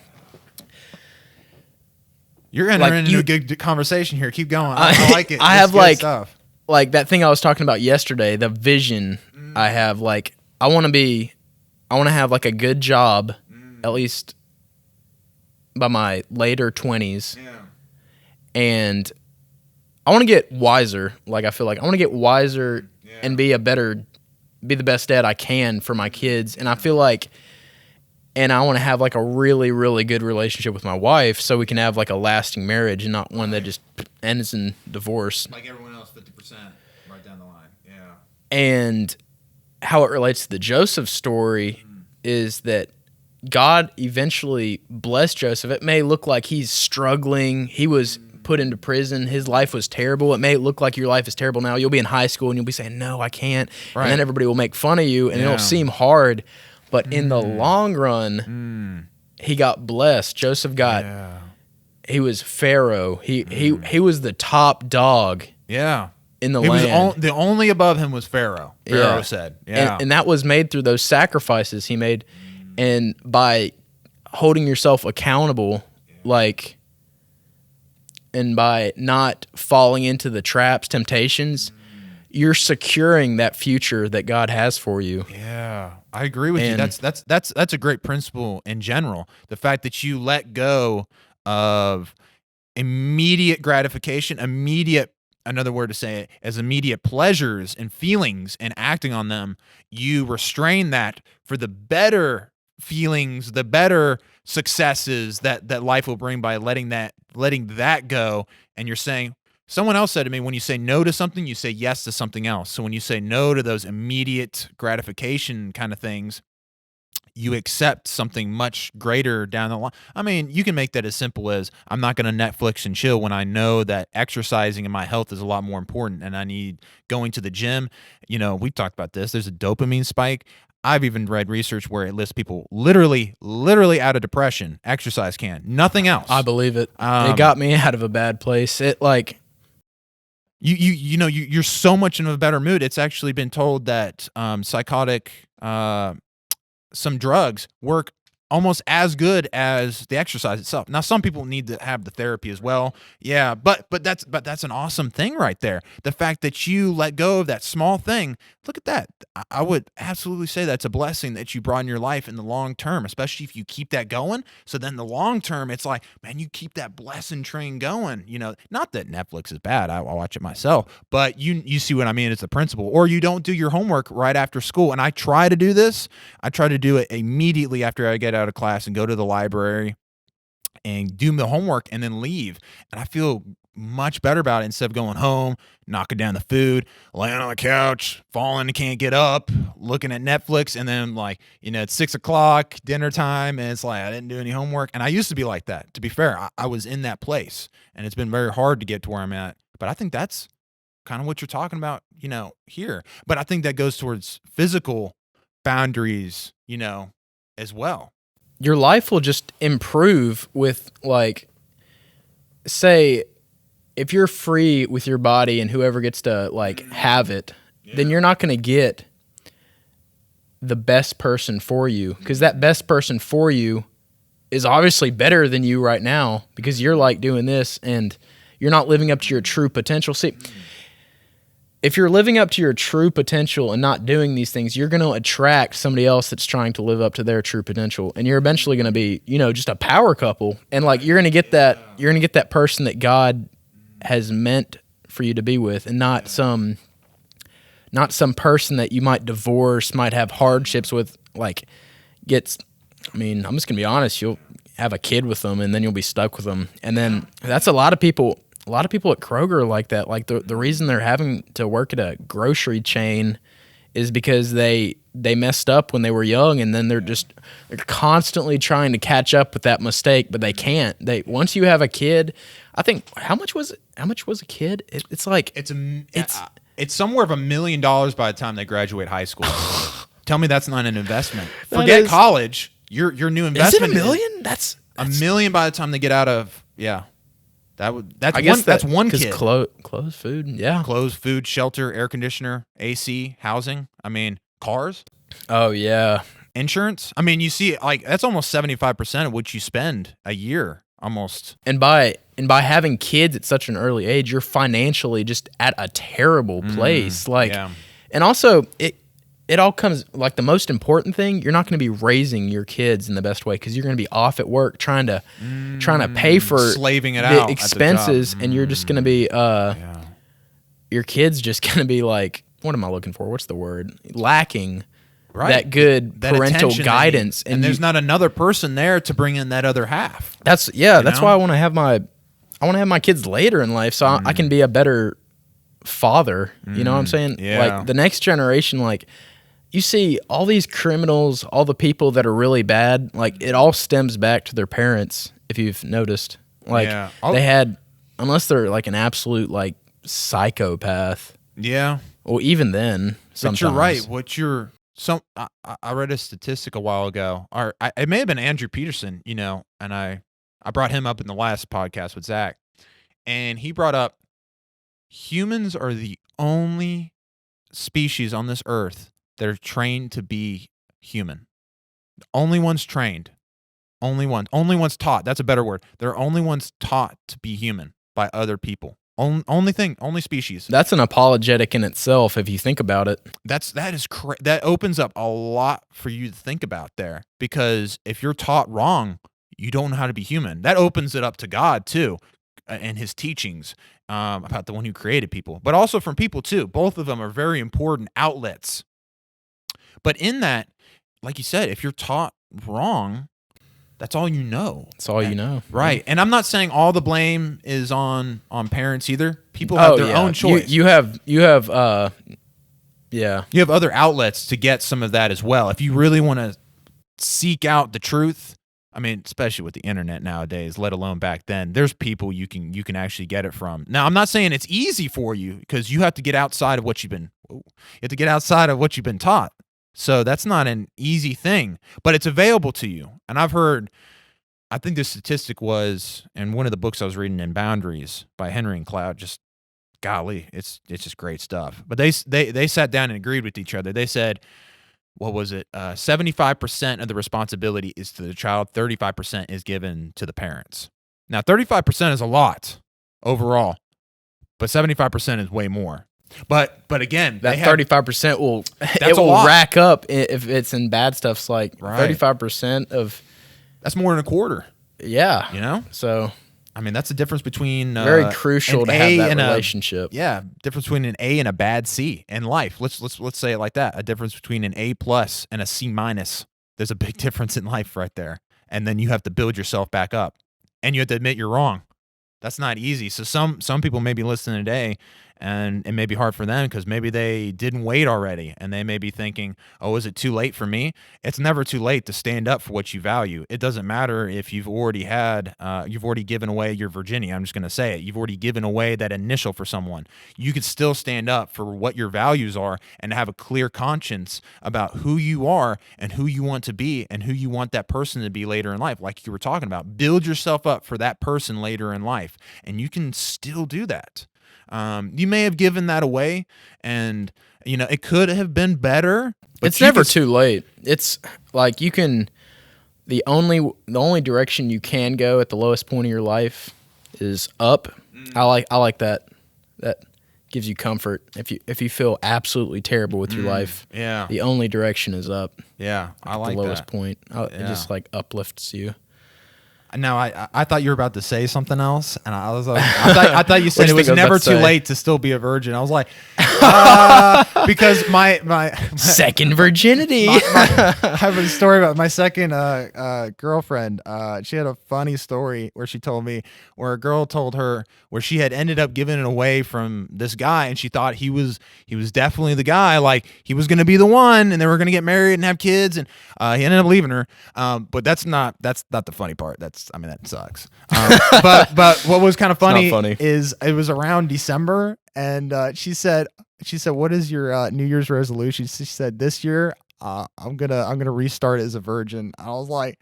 You're entering into a good conversation here. Keep going. I like it. I have like that thing I was talking about yesterday. The vision I have, like I want to have like a good job, at least by my later 20s, and I want to get wiser. Like I feel like I want to get wiser and be the best dad I can for my kids, and I feel like. And I want to have like a really, really good relationship with my wife so we can have like a lasting marriage and not one that just ends in divorce. Like everyone else, 50% right down the line. Yeah. And how it relates to the Joseph story is that God eventually blessed Joseph. It may look like he's struggling. He was put into prison. His life was terrible. It may look like your life is terrible now. You'll be in high school and you'll be saying, no, I can't. Right. And then everybody will make fun of you and it'll seem hard. But in the long run, he got blessed. Joseph got, he was Pharaoh. He was the top dog. Yeah. In the land. The only above him was Pharaoh. Pharaoh said. Yeah. And that was made through those sacrifices he made. And by holding yourself accountable, like, and by not falling into the traps, temptations, you're securing that future that God has for you. Yeah, I agree with you. And- That's a great principle in general. The fact that you let go of immediate gratification, another word to say it, as immediate pleasures and feelings and acting on them, you restrain that for the better feelings, the better successes that life will bring by letting that go. And you're saying, someone else said to me, when you say no to something, you say yes to something else. So when you say no to those immediate gratification kind of things, you accept something much greater down the line. I mean, you can make that as simple as, I'm not going to Netflix and chill when I know that exercising and my health is a lot more important and I need going to the gym. You know, we've talked about this. There's a dopamine spike. I've even read research where it lists people literally out of depression. Exercise can. Nothing else. I believe it. It got me out of a bad place. It like... You're so much in a better mood. It's actually been told that some drugs work almost as good as the exercise itself. Now, some people need to have the therapy as well. Yeah, but that's an awesome thing right there. The fact that you let go of that small thing, look at that. I would absolutely say that's a blessing that you brought in your life in the long term, especially if you keep that going. So then the long term, it's like, man, you keep that blessing train going. You know, not that Netflix is bad. I'll watch it myself, but you see what I mean? It's a principle. Or you don't do your homework right after school. And I try to do this. I try to do it immediately after I get out of class and go to the library and do my homework and then leave. And I feel much better about it instead of going home, knocking down the food, laying on the couch, falling and can't get up, looking at Netflix, and then it's 6 o'clock, dinner time, and it's like I didn't do any homework. And I used to be like that. To be fair, I was in that place, and it's been very hard to get to where I'm at. But I think that's kind of what you're talking about, here. But I think that goes towards physical boundaries, as well. Your life will just improve with, say, if you're free with your body and whoever gets to, have it, then you're not going to get the best person for you, because that best person for you is obviously better than you right now because you're, doing this and you're not living up to your true potential. See, if you're living up to your true potential and not doing these things, you're going to attract somebody else that's trying to live up to their true potential. And you're eventually going to be, just a power couple. And you're going to get that person that God has meant for you to be with, and not some person that you might divorce, might have hardships with, I'm just going to be honest, you'll have a kid with them and then you'll be stuck with them. And then that's a lot of people at Kroger are like that. The reason they're having to work at a grocery chain is because they messed up when they were young, and then they're constantly trying to catch up with that mistake, but they can't. Once you have a kid, I think how much was a kid? It's somewhere of $1 million by the time they graduate high school. Tell me that's not an investment. That Forget is. college. Your new investment Is it $1 million? That's $1 million by the time they get out of That's I guess that's one kid. Clothes, food, yeah. Clothes, food, shelter, air conditioner, AC, housing. I mean, cars, Oh yeah. insurance. I mean, you see, that's almost 75% of what you spend a year, almost. And by having kids at such an early age, you're financially just at a terrible place. Yeah. And also it all comes, the most important thing, you're not going to be raising your kids in the best way because you're going to be off at work trying to pay for slaving it the out expenses, at the job. and you're just going to be your kid's just going to be what am I looking for? What's the word? Lacking that good parental guidance, and there's not another person there to bring in that other half. That's why I want to have my kids later in life, so I can be a better father. You know what I'm saying? Yeah. The next generation, you see all these criminals, all the people that are really bad, it all stems back to their parents, if you've noticed. They had, unless they're an absolute psychopath. Yeah. Well, even then, sometimes. But you're right. I read a statistic a while ago, or it may have been Andrew Peterson, and I brought him up in the last podcast with Zach, and he brought up humans are the only species on this earth that are trained to be human. The only ones trained. Only ones taught. That's a better word. They're only ones taught to be human by other people. Only species. That's an apologetic in itself if you think about it. That opens up a lot for you to think about there, because if you're taught wrong, you don't know how to be human. That opens it up to God too, and His teachings about the one who created people, but also from people too. Both of them are very important outlets. But in that, like you said, if you're taught wrong, that's all you know. That's all you know. Right. And I'm not saying all the blame is on parents either. People have their own choice. You have You have other outlets to get some of that as well. If you really want to seek out the truth, I mean, especially with the internet nowadays, let alone back then, there's people you can actually get it from. Now, I'm not saying it's easy for you, because you have to get outside of what you've been taught. So that's not an easy thing, but it's available to you. And I think the statistic was in one of the books I was reading, in Boundaries by Henry and Cloud. Just golly, it's just great stuff. But they sat down and agreed with each other. They said, what was it? 75% of the responsibility is to the child. 35% is given to the parents. Now, 35% is a lot overall, but 75% is way more. But again, that 35% will rack up if it's in bad stuff. It's like 35% of that's more than a quarter. Yeah, you know. So I mean, that's the difference between very crucial to have that relationship. Difference between an A and a bad C in life. Let's say it like that. A difference between an A+ and a C-. There's a big difference in life right there. And then you have to build yourself back up, and you have to admit you're wrong. That's not easy. So some people may be listening today, and it may be hard for them because maybe they didn't wait already, and they may be thinking, oh, is it too late for me? It's never too late to stand up for what you value. It doesn't matter if you've already given away your virginity. I'm just going to say it. You've already given away that initial for someone. You could still stand up for what your values are and have a clear conscience about who you are and who you want to be and who you want that person to be later in life. Like you were talking about, build yourself up for that person later in life, and you can still do that. You may have given that away, and it could have been better. But it's never too late. It's like you can. The only direction you can go at the lowest point of your life is up. I like that. That gives you comfort. If you feel absolutely terrible with your life, the only direction is up. Yeah, I like the lowest that. point. It just like uplifts you. Now, I thought you were about to say something else, and I was like, I thought you said it was never too late to still be a virgin. I was like, because my second virginity. I have a story about my second girlfriend. She had a funny story where she told me where a girl told her where she had ended up giving it away from this guy, and she thought he was definitely the guy, like he was going to be the one, and they were going to get married and have kids, and he ended up leaving her. But that's not the funny part. That sucks. But what was kind of funny is it was around December, and she said, what is your New Year's resolution? She said, this year I'm gonna restart as a virgin. I was like,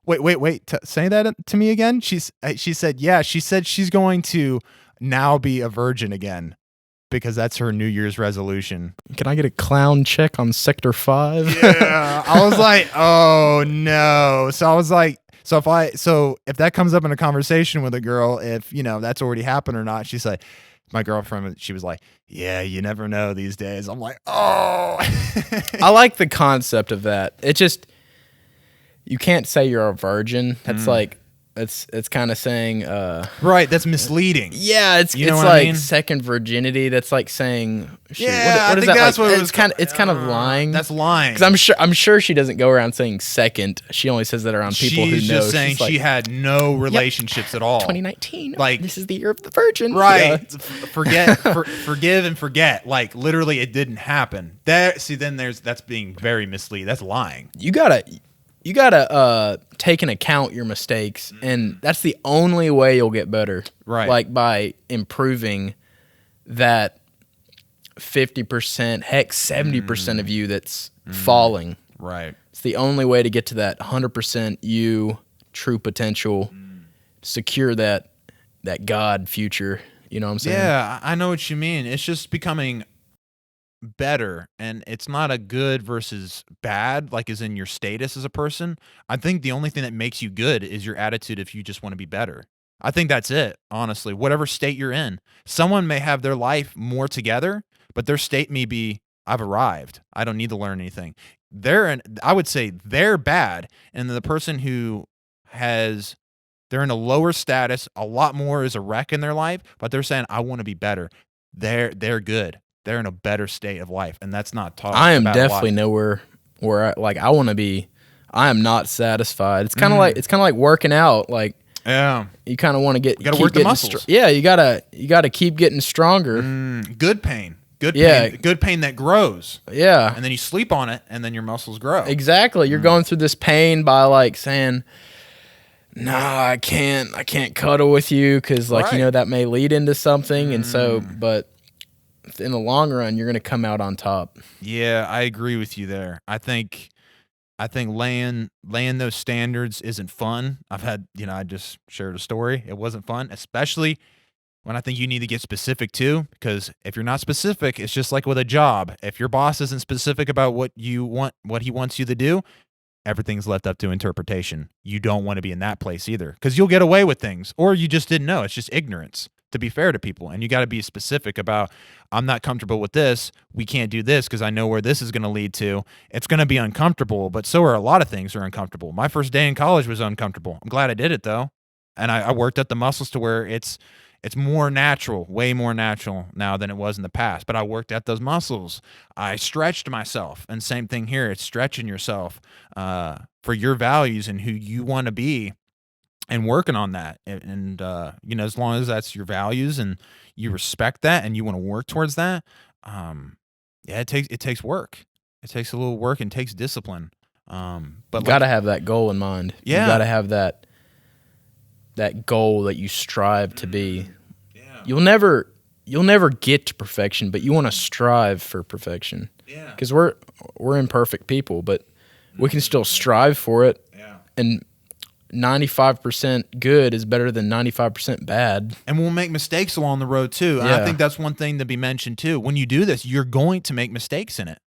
wait, say that to me again. She said, yeah. She said she's going to now be a virgin again because that's her New Year's resolution. Can I get a clown check on Sector 5? Yeah. I was like, oh no. So I was like, so if that comes up in a conversation with a girl, if that's already happened or not, she's like, my girlfriend, she was like, yeah, you never know these days. I'm like, oh. I like the concept of that. It just, you can't say you're a virgin. That's like, it's kind of saying, right. That's misleading. Yeah. It's like I mean? Second virginity. That's like saying, shoot, yeah, what I is think that that's like? what it was. It's kind of lying. That's lying. Because I'm sure she doesn't go around saying second. She only says that around people who know. She's just saying she had no relationships at all. 2019. Like, this is the year of the virgin. Right. Yeah. Forgive and forget. Like literally, it didn't happen. That's being very misleading. That's lying. You gotta take into account your mistakes, and that's the only way you'll get better. Right. Like by improving that 50%, heck, 70% of you that's falling. Right. It's the only way to get to that 100% you, true potential, secure that God future. You know what I'm saying? Yeah, I know what you mean. It's just becoming better, and it's not a good versus bad, like as in your status as a person. I think the only thing that makes you good is your attitude if you just want to be better. I think that's it, honestly. Whatever state you're in. Someone may have their life more together, but their state may be, I've arrived. I don't need to learn anything. I would say they're bad. And the person who they're in a lower status, a lot more is a wreck in their life, but they're saying, I want to be better. They're good. They're in a better state of life. And that's not talking about I am definitely nowhere where I want to be. I am not satisfied. It's kind of like working out. Like, yeah, you kind of want to you got to work the muscles. Yeah, you gotta keep getting stronger. Good pain. Good pain that grows. Yeah. And then you sleep on it, and then your muscles grow. Exactly. You're going through this pain by like saying, no, I can't cuddle with you because that may lead into something. And so, but in the long run, you're going to come out on top. Yeah, I agree with you there. I think laying those standards isn't fun. I just shared a story. It wasn't fun, especially when I think you need to get specific too, because if you're not specific, it's just like with a job. If your boss isn't specific about what he wants you to do, everything's left up to interpretation. You don't want to be in that place either, because you'll get away with things, or you just didn't know. It's just ignorance, to be fair to people. And you got to be specific about, I'm not comfortable with this. We can't do this because I know where this is going to lead to. It's going to be uncomfortable, but so are a lot of things are uncomfortable. My first day in college was uncomfortable. I'm glad I did it though. And I worked at the muscles to where it's more natural, way more natural now than it was in the past. But I worked at those muscles. I stretched myself. And same thing here. It's stretching yourself for your values and who you want to be and working on that. And as long as that's your values and you respect that and you want to work towards that, it takes work. It takes a little work and takes discipline. But you got to have that goal in mind. Yeah. You got to have that goal that you strive to be. Yeah. You'll never get to perfection, but you want to strive for perfection. Yeah. Because we're imperfect people, but we can still strive for it. Yeah. And 95% good is better than 95% bad. And we'll make mistakes along the road too. And I think that's one thing to be mentioned too. When you do this, you're going to make mistakes in it.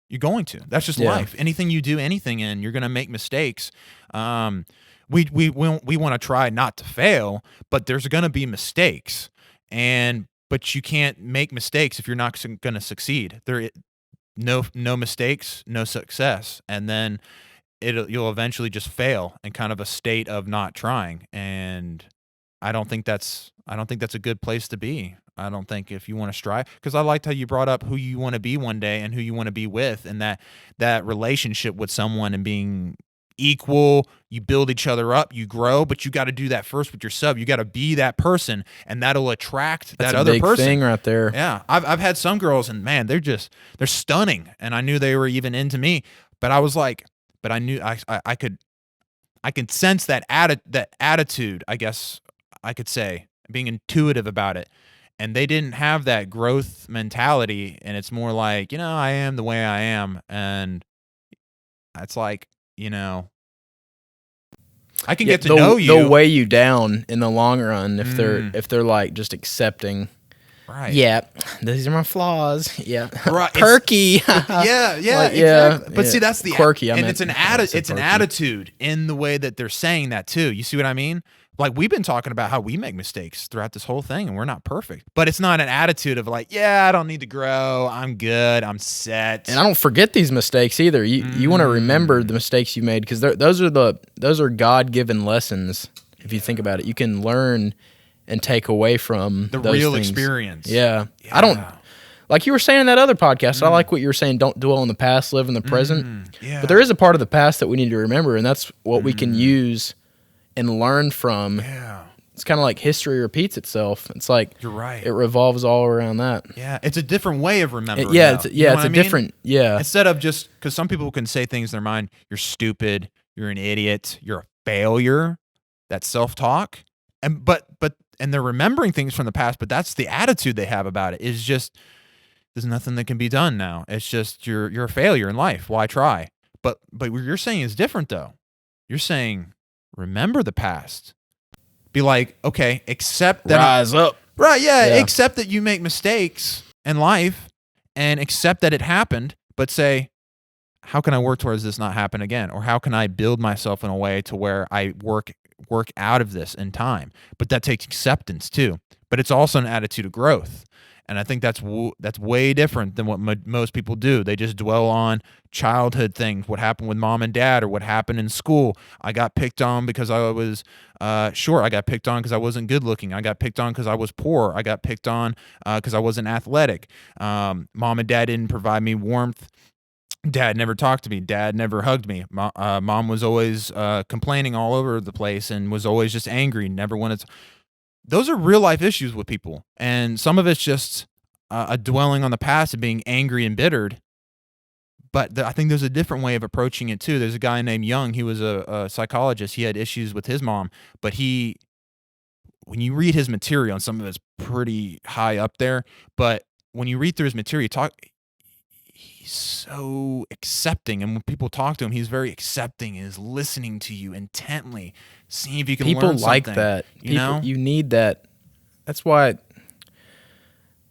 You're going to. That's just life. Anything you do anything in, you're going to make mistakes. We want to try not to fail, but there's going to be mistakes, but you can't make mistakes if you're not going to succeed. No mistakes, no success, and then you'll eventually just fail in kind of a state of not trying. And I don't think that's a good place to be. I don't think if you want to strive, because I liked how you brought up who you want to be one day and who you want to be with, and that relationship with someone and being equal, you build each other up, you grow, but you got to do that first with yourself. You got to be that person, and that'll attract that other person. That's a big thing right there. Yeah, I've had some girls, and man, they're stunning, and I knew they were even into me, but I was like, but I knew I could sense that attitude, I guess I could say, being intuitive about it. And they didn't have that growth mentality, and it's more like, I am the way I am, and it's like, I can get to know you. They'll weigh you down in the long run if they're like just accepting. Right. Yeah, these are my flaws. Yeah. Right. Perky. Yeah, exactly. But see, that's the quirky. And it's an attitude in the way that they're saying that too. You see what I mean? Like, we've been talking about how we make mistakes throughout this whole thing, and we're not perfect. But it's not an attitude of like, I don't need to grow. I'm good. I'm set. And I don't forget these mistakes either. You want to remember the mistakes you made, because those are God-given lessons. If you think about it, you can learn and take away from the those real things. Experience. Yeah. I don't, like you were saying in that other podcast, I like what you were saying, don't dwell in the past, live in the present. Yeah. But there is a part of the past that we need to remember, and that's what we can use and learn from. Yeah. It's kind of like history repeats itself. It's like, you're right. It revolves all around that. Yeah. It's a different way of remembering. It's a different. Instead of just, because some people can say things in their mind, you're stupid, you're an idiot, you're a failure, that self-talk. And they're remembering things from the past, but that's the attitude they have about it. Is just, there's nothing that can be done now. It's just you're a failure in life. Why try? But what you're saying is different though. You're saying, remember the past. Be like, okay, accept that. Rise up. Right, yeah. Accept that you make mistakes in life and accept that it happened, but say, how can I work towards this not happen again? Or how can I build myself in a way to where I work work out of this in time. But that takes acceptance too. But it's also an attitude of growth. And I think that's way different than what most people do. They just dwell on childhood things, what happened with mom and dad, or what happened in school. I got picked on because I was short. I got picked on because I wasn't good looking. I got picked on because I was poor. I got picked on because I wasn't athletic. Mom and dad didn't provide me warmth. Dad never talked to me. Dad never hugged me. Mom was always complaining all over the place and was always just angry. Never wanted to. Those are real life issues with people. And some of it's just a dwelling on the past and being angry and bittered. But I think there's a different way of approaching it too. There's a guy named Young. He was a psychologist. He had issues with his mom. But when you read his material, and some of it's pretty high up there, but when you read through his material, he's so accepting. And when people talk to him, he's very accepting, is listening to you intently, seeing if you can learn something. People like that. You need that. That's why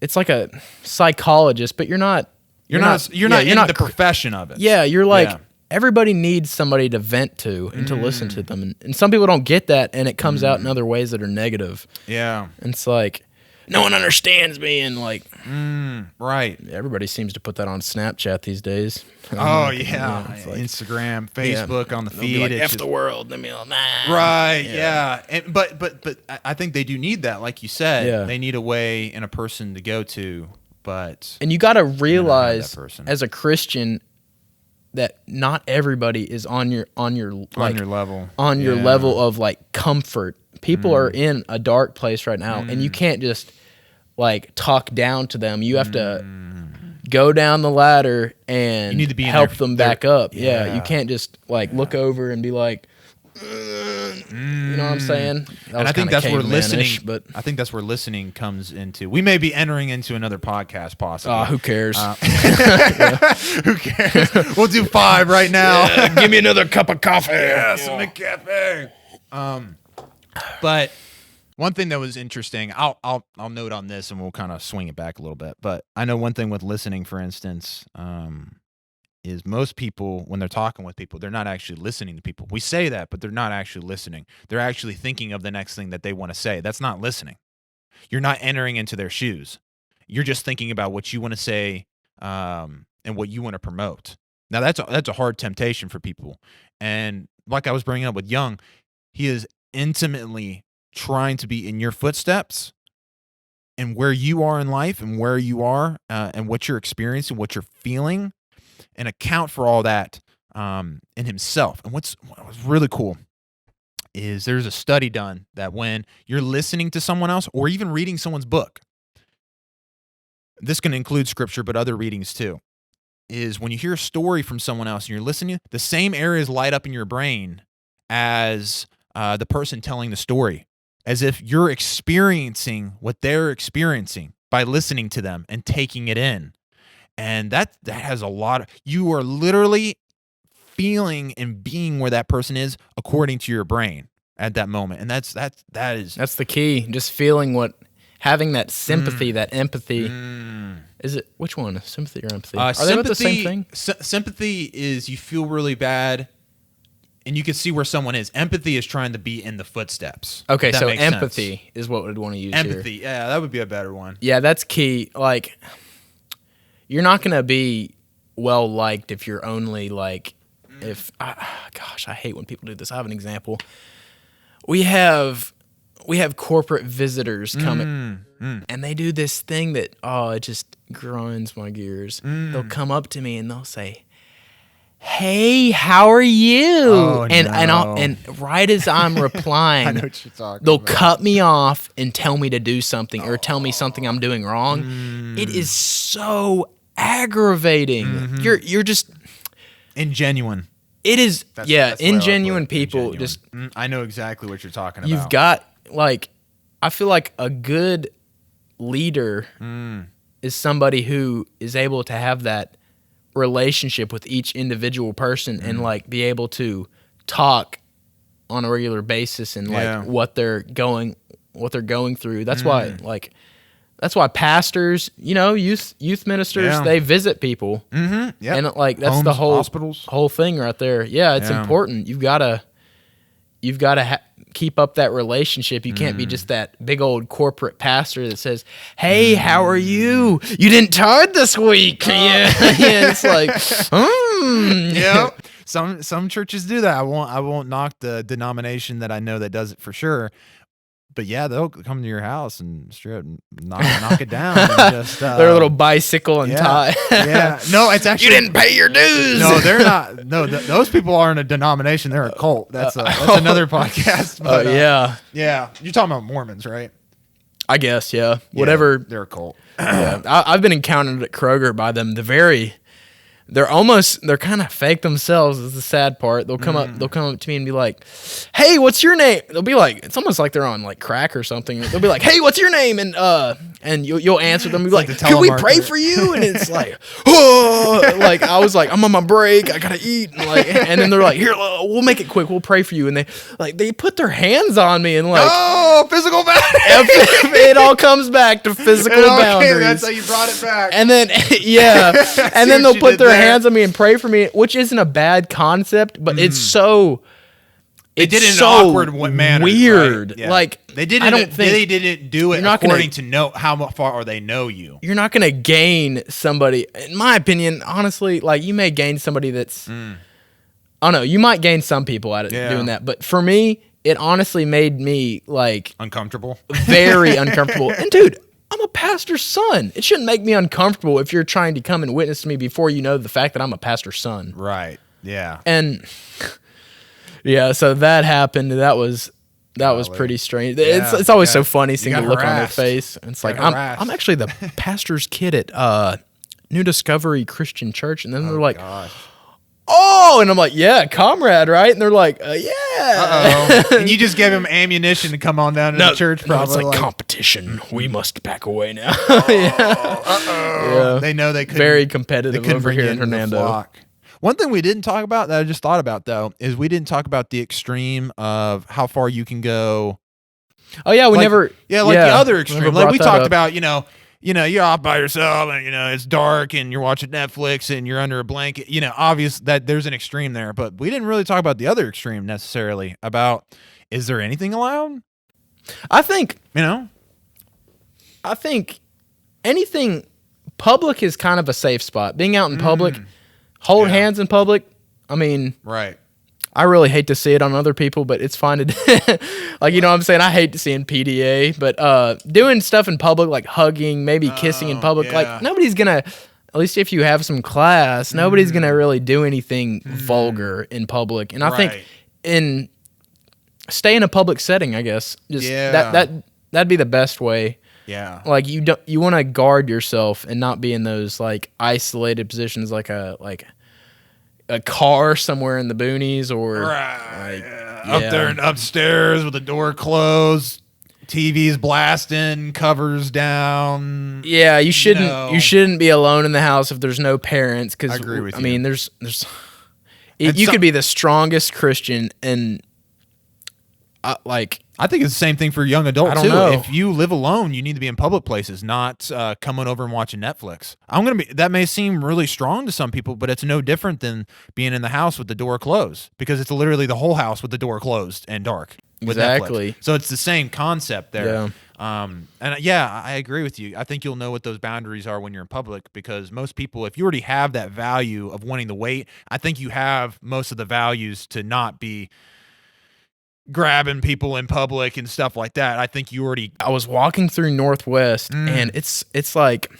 it's like a psychologist, but you're not in the profession of it. Yeah, you're like, everybody needs somebody to vent to and to listen to them. And some people don't get that, and it comes out in other ways that are negative. Yeah. And it's like, no one understands me, and like, right. Everybody seems to put that on Snapchat these days. Oh yeah, like, Instagram, Facebook on the feed. Like, F the world. They'll be like, nah. Right. Yeah. And, but I think they do need that, like you said. Yeah. They need a way and a person to go to. And you got to realize as a Christian that not everybody is on your level of like comfort. People are in a dark place right now, and you can't just like talk down to them. You have to go down the ladder and you need to help them back up. Yeah, you can't just like look over and be like, you know what I'm saying? And I think that's where listening. But I think that's where listening comes into. We may be entering into another podcast, possibly. Who cares? Who cares? We'll do 5 right now. Yeah, give me another cup of coffee. Yeah, some McCafe. But one thing that was interesting, I'll note on this, and we'll kind of swing it back a little bit. But I know one thing with listening, for instance, is most people, when they're talking with people, they're not actually listening to people. We say that, but they're not actually listening. They're actually thinking of the next thing that they want to say. That's not listening. You're not entering into their shoes. You're just thinking about what you want to say and what you want to promote. Now, that's a hard temptation for people. And like I was bringing up with Young, he is intimately trying to be in your footsteps and where you are in life and where you are and what you're experiencing, what you're feeling, and account for all that in himself. And what was really cool is there's a study done that when you're listening to someone else or even reading someone's book, this can include scripture, but other readings too, is when you hear a story from someone else and you're listening, the same areas light up in your brain as the person telling the story, as if you're experiencing what they're experiencing by listening to them and taking it in. And that has a lot of, you are literally feeling and being where that person is according to your brain at that moment. And that's the key. Just feeling having that sympathy, that empathy. Is it, which one? Sympathy or empathy? Are they both the same thing? Sympathy is you feel really bad and you can see where someone is. Empathy is trying to be in the footsteps. Okay, so empathy is what we'd want to use empathy, here. Yeah, that would be a better one. Yeah, that's key. Like, you're not going to be well liked if you're only like, gosh, I hate when people do this. I have an example. We have corporate visitors coming, and they do this thing that, it just grinds my gears. They'll come up to me and they'll say, "Hey, how are you?" Oh, and right as I'm replying, I know what you're talking they'll about. cut me off and tell me to do something or tell me something I'm doing wrong. It is so aggravating. You're just ingenuine. It is. That's ingenuine people. Ingenuine. Just I know exactly what you're talking about. You've got I feel like a good leader is somebody who is able to have that relationship with each individual person and like be able to talk on a regular basis and like what they're going through. That's why pastors, youth ministers, they visit people. And like that's Homes, the hospitals. whole thing right there. Yeah, it's important. You gotta you've got to keep up that relationship. You can't be just that big old corporate pastor that says, "Hey, how are you? You didn't tithe this week." Yeah, it's like, Yeah. Some churches do that. I won't knock the denomination that I know that does it for sure. But yeah, they'll come to your house and straight up knock it down. And just, their little bicycle and tie. Yeah. No, it's actually, you didn't pay your dues. No, they're not. No, those people aren't a denomination. They're a cult. That's another podcast. But, yeah. Yeah. You're talking about Mormons, right? I guess, yeah. Whatever. They're a cult. Yeah. I've been encountered at Kroger by them. They're kind of fake themselves is the sad part. They'll come up to me and be like, "Hey, what's your name?" They'll be like, it's almost like they're on like crack or something. They'll be like, "Hey, what's your name?" And you'll answer them and be like, "Can we pray for you?" And it's like, "Oh," like I was like, "I'm on my break. I gotta eat." And then they're like, "Here, we'll make it quick. We'll pray for you." And they put their hands on me and like, oh, physical boundaries. It all comes back to physical boundaries. That's how you brought it back. And then and then they'll put their hands on me and pray for me, which isn't a bad concept, but it's so. They did it in so an awkward manner. Weird. Right? Yeah. Like they didn't. I don't think they didn't do it not according to know how far they know you. You're not going to gain somebody, in my opinion. Honestly, like you may gain somebody that's. I don't know. You might gain some people out of doing that, but for me, it honestly made me like uncomfortable, very uncomfortable. And dude, I'm a pastor's son. It shouldn't make me uncomfortable if you're trying to come and witness to me before you know the fact that I'm a pastor's son. Right. Yeah. And yeah, so that happened. That was pretty strange. Yeah, it's always so funny seeing the look on their harassed. face. And it's like I'm actually the pastor's kid at New Discovery Christian Church, and then they're like, gosh. "Oh," and I'm like, "Yeah, comrade, right?" And they're like, "Yeah." And you just gave them ammunition to come on down to the church. Probably it's like competition. We must back away now. Yeah. They know they couldn't. Very competitive over here in the Hernando. flock. One thing we didn't talk about that I just thought about though is we didn't talk about the extreme of how far you can go. Oh yeah, we never. Yeah, like the other extreme. Like we talked up. about, you're off by yourself and it's dark and you're watching Netflix and you're under a blanket. Obvious that there's an extreme there, but we didn't really talk about the other extreme necessarily. About is there anything allowed? I think anything public is kind of a safe spot. Being out in public. Hold hands in public. I mean, right. I really hate to see it on other people, but it's fine to like, you know what I'm saying? I hate to see in PDA, but doing stuff in public, like hugging, maybe kissing in public, like nobody's going to, at least if you have some class, nobody's going to really do anything vulgar in public. And I think stay in a public setting, I guess. Just that'd be the best way. Yeah. Like you want to guard yourself and not be in those like isolated positions like a car somewhere in the boonies or up there and upstairs with the door closed, TV's blasting, covers down. Yeah, you shouldn't be alone in the house if there's no parents cuz I agree with you. I mean, there's you could be the strongest Christian and I think it's the same thing for young adults I don't too. know. If you live alone, you need to be in public places, not coming over and watching Netflix. That may seem really strong to some people, but it's no different than being in the house with the door closed because it's literally the whole house with the door closed and dark. With exactly. Netflix. So it's the same concept there. Yeah. I agree with you. I think you'll know what those boundaries are when you're in public because most people, if you already have that value of wanting to wait, I think you have most of the values to not be grabbing people in public and stuff like that. I think you already. I was walking through Northwest and it's like,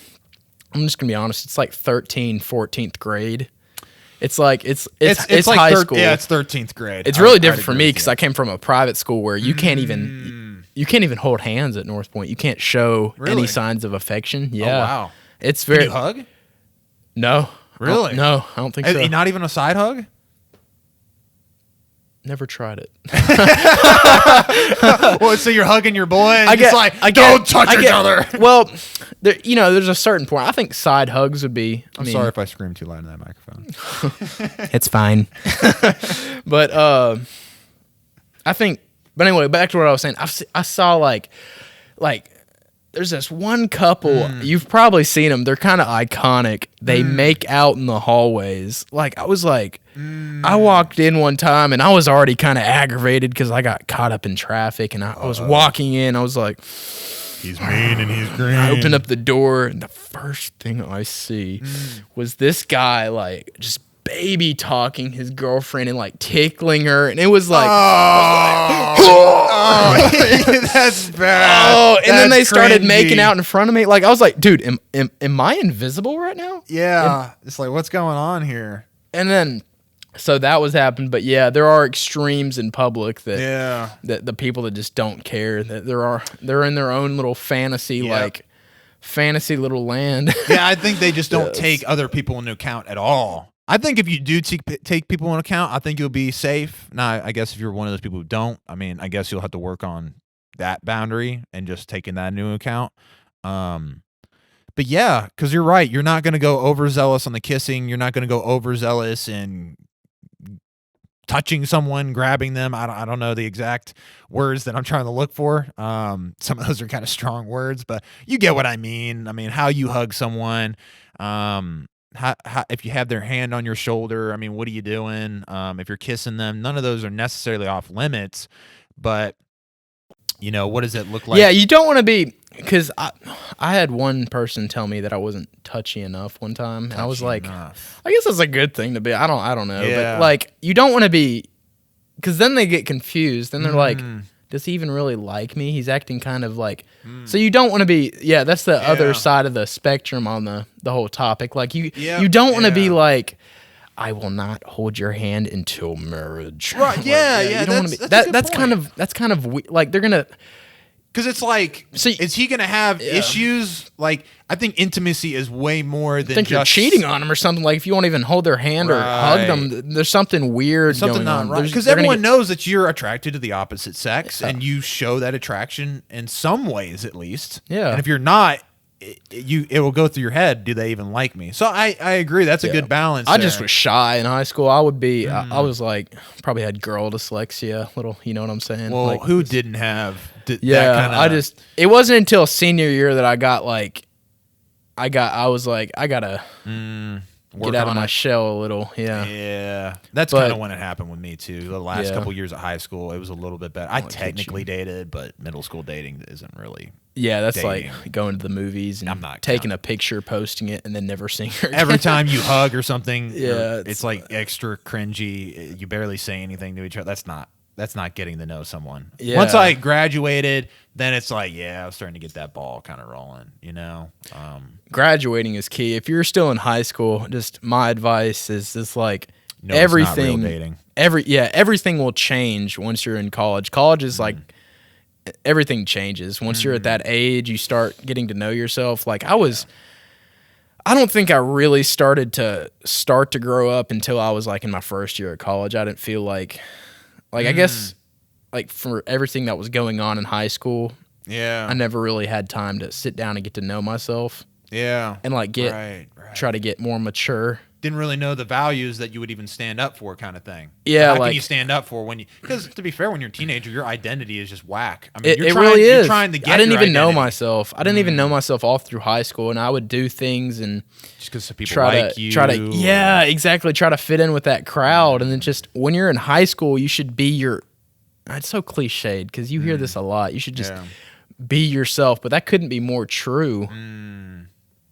I'm just gonna be honest, it's like 14th grade. It's like it's like high school. Yeah, it's 13th grade. It's really different for me because I came from a private school where you can't even hold hands at North Point. You can't show any signs of affection. Yeah. Oh, wow. It's very. Can you hug? No. Really? No, I don't think so. Not even a side hug? Never tried it. Well, so you're hugging your boy and don't touch each other. Well, there's a certain point. I think side hugs would be. I'm sorry if I screamed too loud in that microphone. It's fine. But I think. But anyway, back to what I was saying. I saw like there's this one couple, you've probably seen them. They're kind of iconic. They make out in the hallways. Like, I was like, I walked in one time and I was already kind of aggravated because I got caught up in traffic and I was walking in. I was like, he's mean and he's green. I opened up the door and the first thing I see was this guy, like, just baby talking his girlfriend and like tickling her, and it was like, that's bad. Oh, and then That's they started cringy. making out in front of me. Like, I was like, dude, am I invisible right now? Yeah, it's like, what's going on here? And then, so that was happening. But yeah, there are extremes in public that that the people that just don't care, that they're in their own little fantasy, like fantasy little land. Yeah, I think they just don't take other people into account at all. I think if you do take people into account, I think you'll be safe. Now, I guess if you're one of those people who don't, I mean, I guess you'll have to work on that boundary and just taking that into account. But yeah, because you're right. You're not going to go overzealous on the kissing. You're not going to go overzealous in touching someone, grabbing them. I don't know the exact words that I'm trying to look for. Some of those are kind of strong words, but you get what I mean. I mean, how you hug someone, how if you have their hand on your shoulder, I mean, what are you doing? If you're kissing them, none of those are necessarily off limits, but you know, what does it look like? Yeah, you don't want to be, because I had one person tell me that I wasn't touchy enough one time, and I was like, I guess that's a good thing to be. I don't know, but like, you don't want to be, because then they get confused, then they're like, does he even really like me? He's acting kind of like, so you don't want to be, that's the other side of the spectrum on the whole topic. Like, you don't want to be like, I will not hold your hand until marriage. Right? Like, You don't want to be. That's kind of like, they're gonna. Because it's like, is he going to have issues? Like, I think intimacy is way more than you're cheating on them or something. Like, if you won't even hold their hand or hug them, there's something weird going on. Right. Because everyone knows that you're attracted to the opposite sex, and you show that attraction in some ways, at least. Yeah. And if you're not, it will go through your head. Do they even like me? So I agree. That's a good balance. I just was shy in high school. I would be. I was like, probably had girl dyslexia. Little, you know what I'm saying? Well, like, who didn't have? It wasn't until senior year that I got like, I was like, I gotta get out of my shell a little. Yeah. That's kind of when it happened with me too. The last couple years of high school, it was a little bit better. I technically dated, but middle school dating isn't really. Yeah, that's dating. Like going to the movies and taking a picture, posting it, and then never seeing her again. Every time you hug or something, it's like extra cringy. You barely say anything to each other. That's not getting to know someone. Yeah. Once I graduated, then it's like, I was starting to get that ball kind of rolling, you know? Graduating is key. If you're still in high school, just my advice is just like, no, everything. It's not real dating. Everything will change once you're in college. College is like, everything changes. Once you're at that age, you start getting to know yourself. Like, I don't think I really started to grow up until I was like in my first year of college. I didn't feel like I guess like for everything that was going on in high school, I never really had time to sit down and get to know myself. Yeah. And like try to get more mature. Didn't really know the values that you would even stand up for, kind of thing. Yeah, so how can you stand up for when you? Because to be fair, when you're a teenager, your identity is just whack. I mean, it really is. You're trying to get. I didn't even know myself. I didn't even know myself all through high school, and I would do things and just because people like you. Exactly. Try to fit in with that crowd, and then just when you're in high school, you should be your. It's so cliched because you hear this a lot. You should just be yourself, but that couldn't be more true.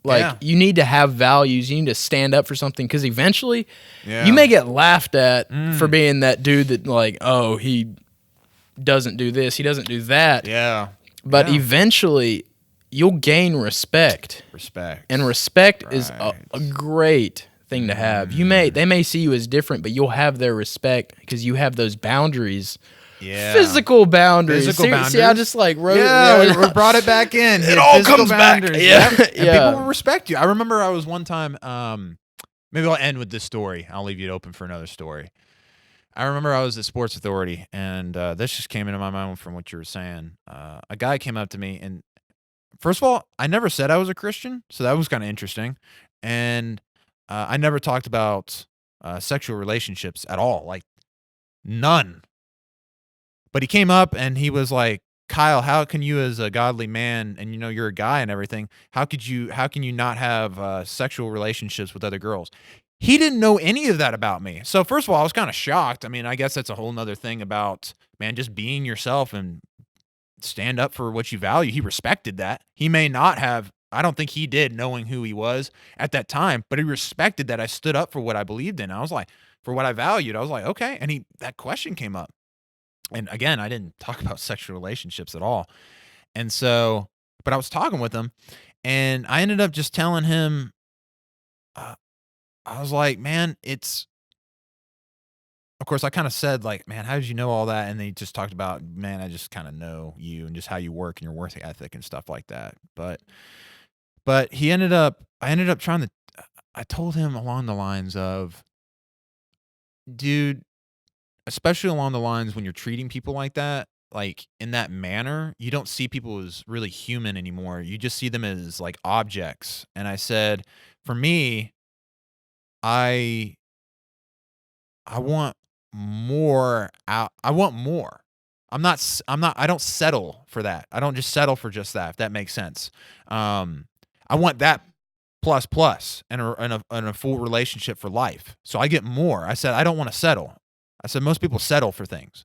Like, you need to have values. You need to stand up for something because eventually you may get laughed at for being that dude that, like, oh, he doesn't do this, he doesn't do that. Yeah. But eventually you'll gain respect. And respect is a great thing to have. They may see you as different, but you'll have their respect because you have those boundaries. Yeah. Physical boundaries. See, I just like wrote it. We brought it back in. It all comes back. Yeah. And people will respect you. I remember I was one time, maybe I'll end with this story. I'll leave you open for another story. I remember I was at Sports Authority, and this just came into my mind from what you were saying. A guy came up to me, and first of all, I never said I was a Christian, so that was kind of interesting. And I never talked about sexual relationships at all, like none. But he came up and he was like, Kyle, how can you as a godly man, and you're a guy and everything, how can you not have sexual relationships with other girls? He didn't know any of that about me. So first of all, I was kind of shocked. I mean, I guess that's a whole nother thing about, man, just being yourself and stand up for what you value. He respected that. He may not have, I don't think he did, knowing who he was at that time, but he respected that I stood up for what I believed in. I was like, for what I valued, I was like, okay. And that question came up. And again, I didn't talk about sexual relationships at all. And so, but I was talking with him, and I ended up just telling him, I was like, man, of course, I kind of said, like, man, how did you know all that? And they just talked about, man, I just kind of know you and just how you work and your work ethic and stuff like that. But I ended up trying to, I told him along the lines of, dude, especially along the lines when you're treating people like that, like in that manner, you don't see people as really human anymore. You just see them as like objects. And I said, for me, I want more out. I want more. I don't settle for that. I don't just settle for just that, if that makes sense. I want that plus and a full relationship for life. So I get more. I said, I don't want to settle. I said, most people settle for things.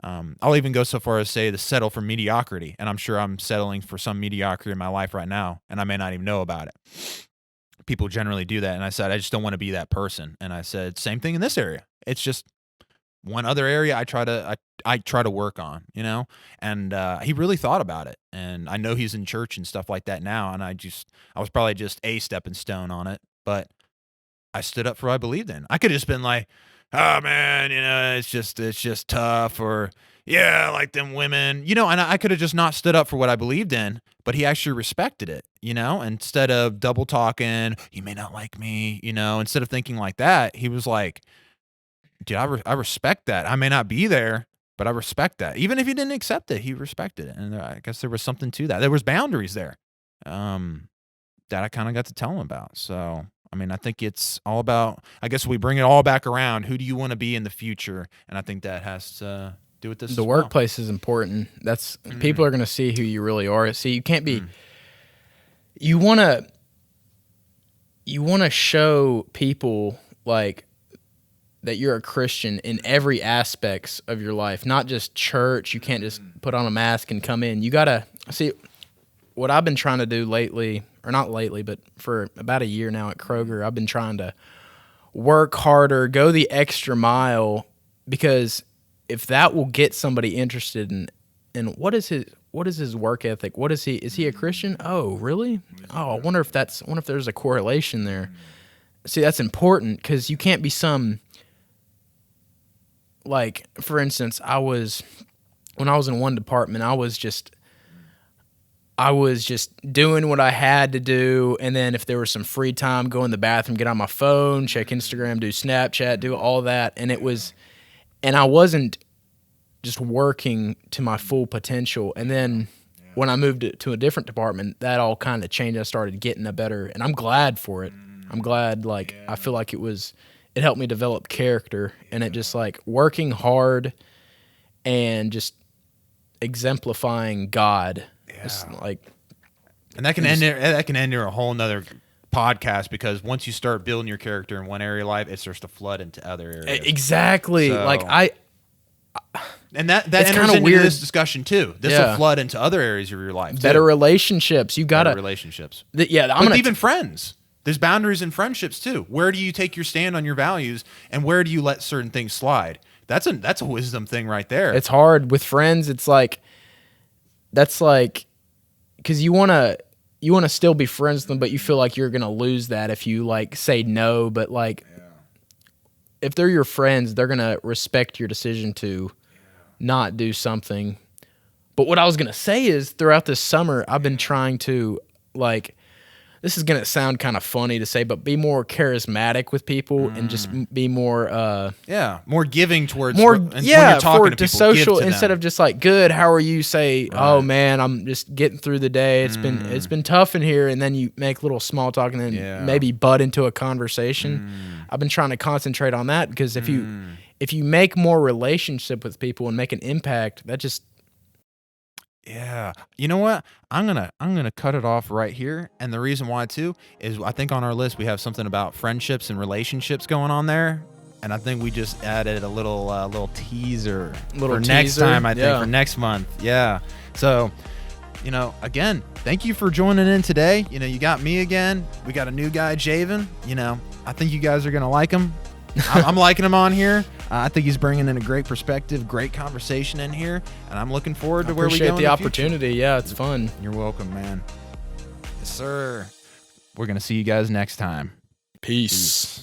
I'll even go so far as say to settle for mediocrity. And I'm sure I'm settling for some mediocrity in my life right now, and I may not even know about it. People generally do that. And I said, I just don't want to be that person. And I said, same thing in this area. It's just one other area I try to work on, and he really thought about it. And I know he's in church and stuff like that now. And I was probably just a stepping stone on it, but I stood up for what I believed in. I could have just been like, oh man, it's just tough, or yeah, like them women, and I could have just not stood up for what I believed in, but he actually respected it, instead of double talking, you may not like me, instead of thinking like that, he was like, dude, I respect that. I may not be there, but I respect that. Even if he didn't accept it, he respected it. And I guess there was something to that. There was boundaries there, that I kind of got to tell him about. So, I mean, I think it's all about, I guess we bring it all back around. Who do you want to be in the future? And I think that has to do with this. The workplace is important. That's people are going to see who you really are. See, you can't be, you want to show people like that you're a Christian in every aspects of your life, not just church. You can't just put on a mask and come in. You got to see what I've been trying to do lately, or not lately, but for about a year now at Kroger, I've been trying to work harder, go the extra mile, because if that will get somebody interested in what is his work ethic? Is he a Christian? Oh, really? Oh, I wonder if there's a correlation there. See, that's important, because you can't be some, like, for instance, when I was in one department, I was just doing what I had to do, and then if there was some free time, go in the bathroom, get on my phone, check Instagram, do Snapchat, do all that, and I wasn't just working to my full potential. And then when I moved to a different department, that all kind of changed. I started getting and I'm glad for it. I'm glad, I feel like it helped me develop character, and it just like working hard and just exemplifying God. It's like, and that can end a whole nother podcast, because once you start building your character in one area of life, it starts to flood into other areas. Exactly. So, and that enters into this discussion too. This will flood into other areas of your life too. Better relationships. You gotta relationships. Even friends. There's boundaries in friendships too. Where do you take your stand on your values, and where do you let certain things slide? That's a wisdom thing right there. It's hard with friends. It's like, that's like, because you want to still be friends with them, but you feel like you're gonna lose that if you like say no. But like, if they're your friends, they're gonna respect your decision to not do something. But what I was gonna say is, throughout this summer, I've been trying to, like, this is going to sound kind of funny to say, but be more charismatic with people and just be more more giving towards when you're talking to people, social, instead them. Of just like, good, how are you? Say, right. Oh man, I'm just getting through the day. It's been tough in here, and then you make little small talk, and then maybe butt into a conversation. I've been trying to concentrate on that, because if you make more relationship with people and make an impact, that just Yeah. You know what? I'm gonna cut it off right here. And the reason why too is I think on our list we have something about friendships and relationships going on there. And I think we just added a little teaser for next teaser, time, I think, yeah. for next month. Yeah. So, again, thank you for joining in today. You got me again. We got a new guy, Javan. I think you guys are gonna like him. I'm liking him on here. I think he's bringing in a great perspective, great conversation in here, and I'm looking forward to where we go. Appreciate in the the opportunity. future. Yeah, it's fun. You're welcome, man. Yes, sir. We're gonna see you guys next time. Peace.